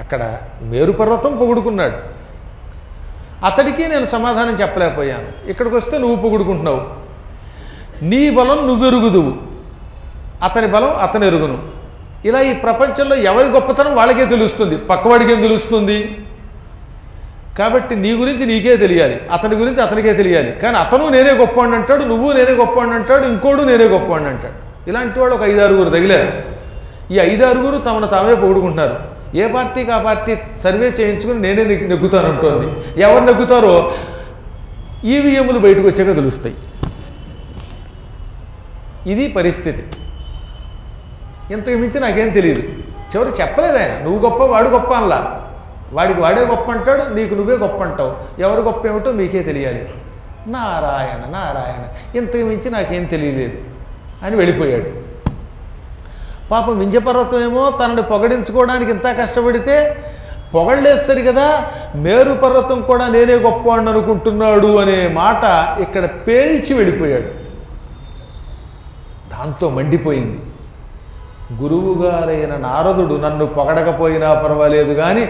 అక్కడ మేరు పర్వతం పొగుడుకున్నాడు, అతడికి నేను సమాధానం చెప్పలేకపోయాను. ఇక్కడికి వస్తే నువ్వు పొగుడుకుంటున్నావు. నీ బలం నువ్వెరుగుదువు, అతని బలం అతను ఎరుగును. ఇలా ఈ ప్రపంచంలో ఎవరి గొప్పతనం వాళ్ళకే తెలుస్తుంది, పక్కవాడికి ఏం తెలుస్తుంది. కాబట్టి నీ గురించి నీకే తెలియాలి, అతని గురించి అతనికే తెలియాలి. కానీ అతను నేనే గొప్పవాడిని అంటాడు, నువ్వు నేనే గొప్పవాడిని అంటాడు, ఇంకోడు నేనే గొప్పవాడిని అంటాడు. ఇలాంటి వాడు ఒక 5-6 తగిలారు. ఈ 5-6 తమను తామే పొగుడుకుంటున్నారు. ఏ పార్టీకి ఆ పార్టీ సర్వే చేయించుకుని నేనే నెగ్గుతానంటోంది. ఎవరు నెగ్గుతారో ఈవీఎంలు బయటకు వచ్చాక తెలుస్తాయి. ఇది పరిస్థితి. ఇంతకు మించి నాకేం తెలియదు. చివరికి చెప్పలేదు ఆయన, నువ్వు గొప్ప వాడు గొప్ప అనలా. వాడికి వాడే గొప్ప అంటాడు, నీకు నువ్వే గొప్ప అంటావు. ఎవరు గొప్ప ఏమిటో మీకే తెలియాలి. నారాయణ నారాయణ, ఇంతకు మించి నాకేం తెలియలేదు అని వెళ్ళిపోయాడు. పాపం వింధ్యపర్వతం ఏమో తనని పొగడించుకోవడానికి ఇంత కష్టపడితే పొగళ్ళేస్తారు కదా, మేరు పర్వతం కూడా నేనే గొప్పవాడిని అనుకుంటున్నాడు అనే మాట ఇక్కడ పేల్చి వెళ్ళిపోయాడు. దాంతో మండిపోయింది. గురువుగారైన నారదుడు నన్ను పొగడకపోయినా పర్వాలేదు కానీ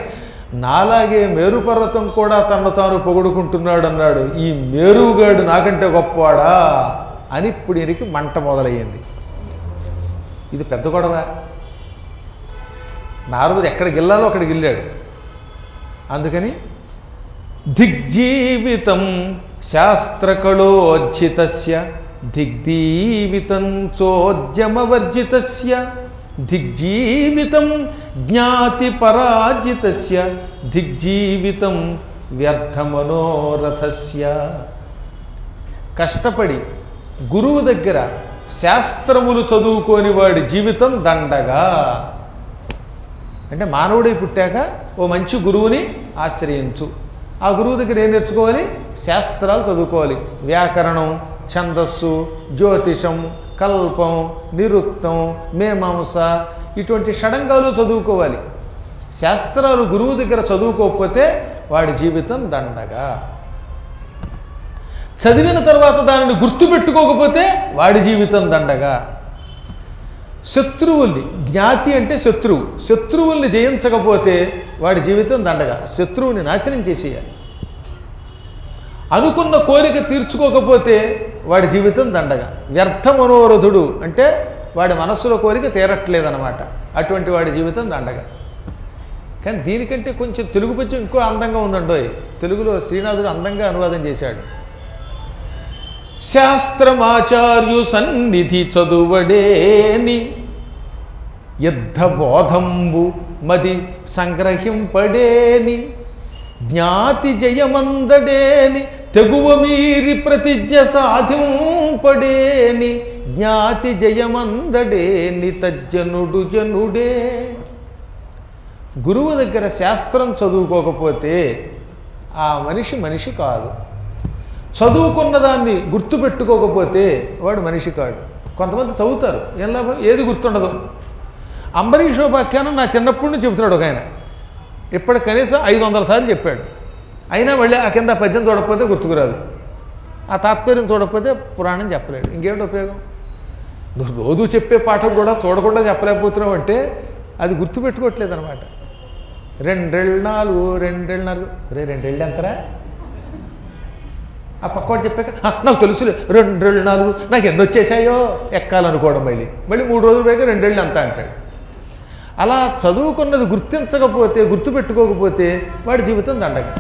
నాలాగే మేరు పర్వతం కూడా తనను తాను పొగుడుకుంటున్నాడు అన్నాడు. ఈ మేరుగాడు నాకంటే గొప్పవాడా అని ఇప్పుడు ఈయనకి మంట మొదలయ్యింది. ఇది పెద్ద గొడవ. నారదుడు ఎక్కడికి వెళ్ళాలో అక్కడికి వెళ్ళాడు. అందుకని దిగ్జీవితం శాస్త్రకళోజ్జితస్య దిగ్దీవితం చోద్యమవర్జితస్య దిగ్జీవితం జ్ఞాతి పరాజితస్య దిగ్జీవితం వ్యర్థమనోరథస్య. కష్టపడి గురువు దగ్గర శాస్త్రములు చదువుకోని వాడి జీవితం దండగా. అంటే మానవుడై పుట్టాక ఓ మంచి గురువుని ఆశ్రయించు. ఆ గురువు దగ్గర ఏం నేర్చుకోవాలి? శాస్త్రాలు చదువుకోవాలి. వ్యాకరణం, ఛందస్సు, జ్యోతిషం, కల్పం, నిరుక్తం, మీమాంస ఇటువంటి షడంగాలు చదువుకోవాలి. శాస్త్రాలు గురువు దగ్గర చదువుకోకపోతే వాడి జీవితం దండగా. చదివిన తర్వాత దానిని గుర్తుపెట్టుకోకపోతే వాడి జీవితం దండగా. శత్రువుల్ని, జ్ఞాతి అంటే శత్రువు, శత్రువుల్ని జయించకపోతే వాడి జీవితం దండగా. శత్రువుని నాశనం చేసేయాలి. అనుకున్న కోరిక తీర్చుకోకపోతే వాడి జీవితం దండగా. వ్యర్థ మనోరథుడు అంటే వాడి మనస్సులో కోరిక తీరట్లేదన్నమాట. అటువంటి వాడి జీవితం దండగా. కానీ దీనికంటే కొంచెం తెలుగు పద్యం ఇంకో అందంగా ఉందండోయ్. తెలుగులో శ్రీనాథుడు అందంగా అనువాదం చేశాడు. శాస్త్రమాచార్యు సన్నిధి చదువడేని యుద్ధ బోధంబు మది సంగ్రహింపడేని జ్ఞాతి జయమందడేని తెగువ మీరి ప్రతిజ్ఞ సాధింపడేని జ్ఞాతి జయమందడేని తజ్జనుడు జనుడే. గురువు దగ్గర శాస్త్రం చదువుకోకపోతే ఆ మనిషి కాదు. చదువుకున్న దాన్ని గుర్తుపెట్టుకోకపోతే వాడు మనిషి కాడు. కొంతమంది చదువుతారు, ఏం లాభం, ఏది గుర్తుండదు. అంబరీషోపాఖ్యానం నా చిన్నప్పటి నుంచి చెబుతున్నాడు ఒక ఆయన. ఇప్పటి కనీసం 500 సార్లు చెప్పాడు. అయినా మళ్ళీ ఆ కింద పద్యం చూడకపోతే గుర్తుకురాదు, ఆ తాత్పర్యం చూడకపోతే పురాణం చెప్పలేడు. ఇంకేమిటి ఉపయోగం? నువ్వు రోజు చెప్పే పాఠం కూడా చూడకుండా చెప్పలేకపోతున్నావు అంటే అది గుర్తుపెట్టుకోవట్లేదు అనమాట. 2 ఏళ్ళు 4 2 ఏళ్ళు 4 2 ఏళ్ళు ఎంతరా? ఆ పక్కవాడు చెప్పాక నాకు తెలుసులే 2 ఏళ్ళు 4 నాకు ఎన్ని వచ్చేసాయో ఎక్కాలనుకోవడం. మళ్ళీ 3 రోజులు పోయాక 2 ఏళ్ళు అంతా అంటాడు. అలా చదువుకున్నది గుర్తించకపోతే, గుర్తుపెట్టుకోకపోతే వాడి జీవితం దండగా.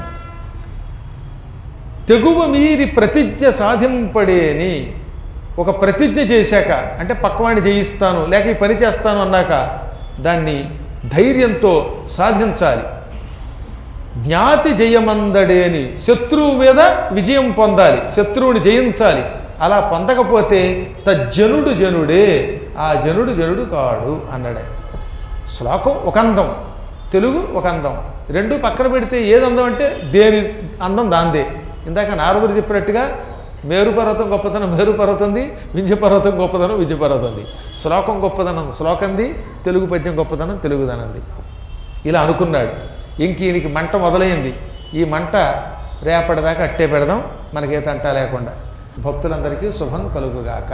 తెగువ మీరి ప్రతిజ్ఞ సాధింపడేని. ఒక ప్రతిజ్ఞ చేశాక, అంటే పక్కవాడిని జయిస్తాను లేక ఈ పని చేస్తాను అన్నాక దాన్ని ధైర్యంతో సాధించాలి. జ్ఞాతి జయమందడేని, శత్రువు మీద విజయం పొందాలి, శత్రువుని జయించాలి. అలా పొందకపోతే తజ్జనుడు జనుడే, ఆ జనుడు కాడు అన్నాడే. శ్లోకం ఒక అందం, తెలుగు ఒక అందం. రెండు పక్కన పెడితే ఏది అందం అంటే దేని అందం దాందే. ఇందాక నారదుడు చెప్పినట్టుగా మేరుపర్వతం గొప్పతనం మేరుపర్వతంది, వింధ్యపర్వతం గొప్పదనం వింధ్యపర్వతంది. శ్లోకం గొప్పదనం శ్లోకంది, తెలుగు పద్యం గొప్పదనం తెలుగుదనంది. ఇలా అనుకున్నాడు. ఇంక ఈయనకి మంట మొదలైంది. ఈ మంట రేపటిదాకా అట్టే పెడదాం, మనకే తంట లేకుండా. భక్తులందరికీ శుభం కలుగుగాక.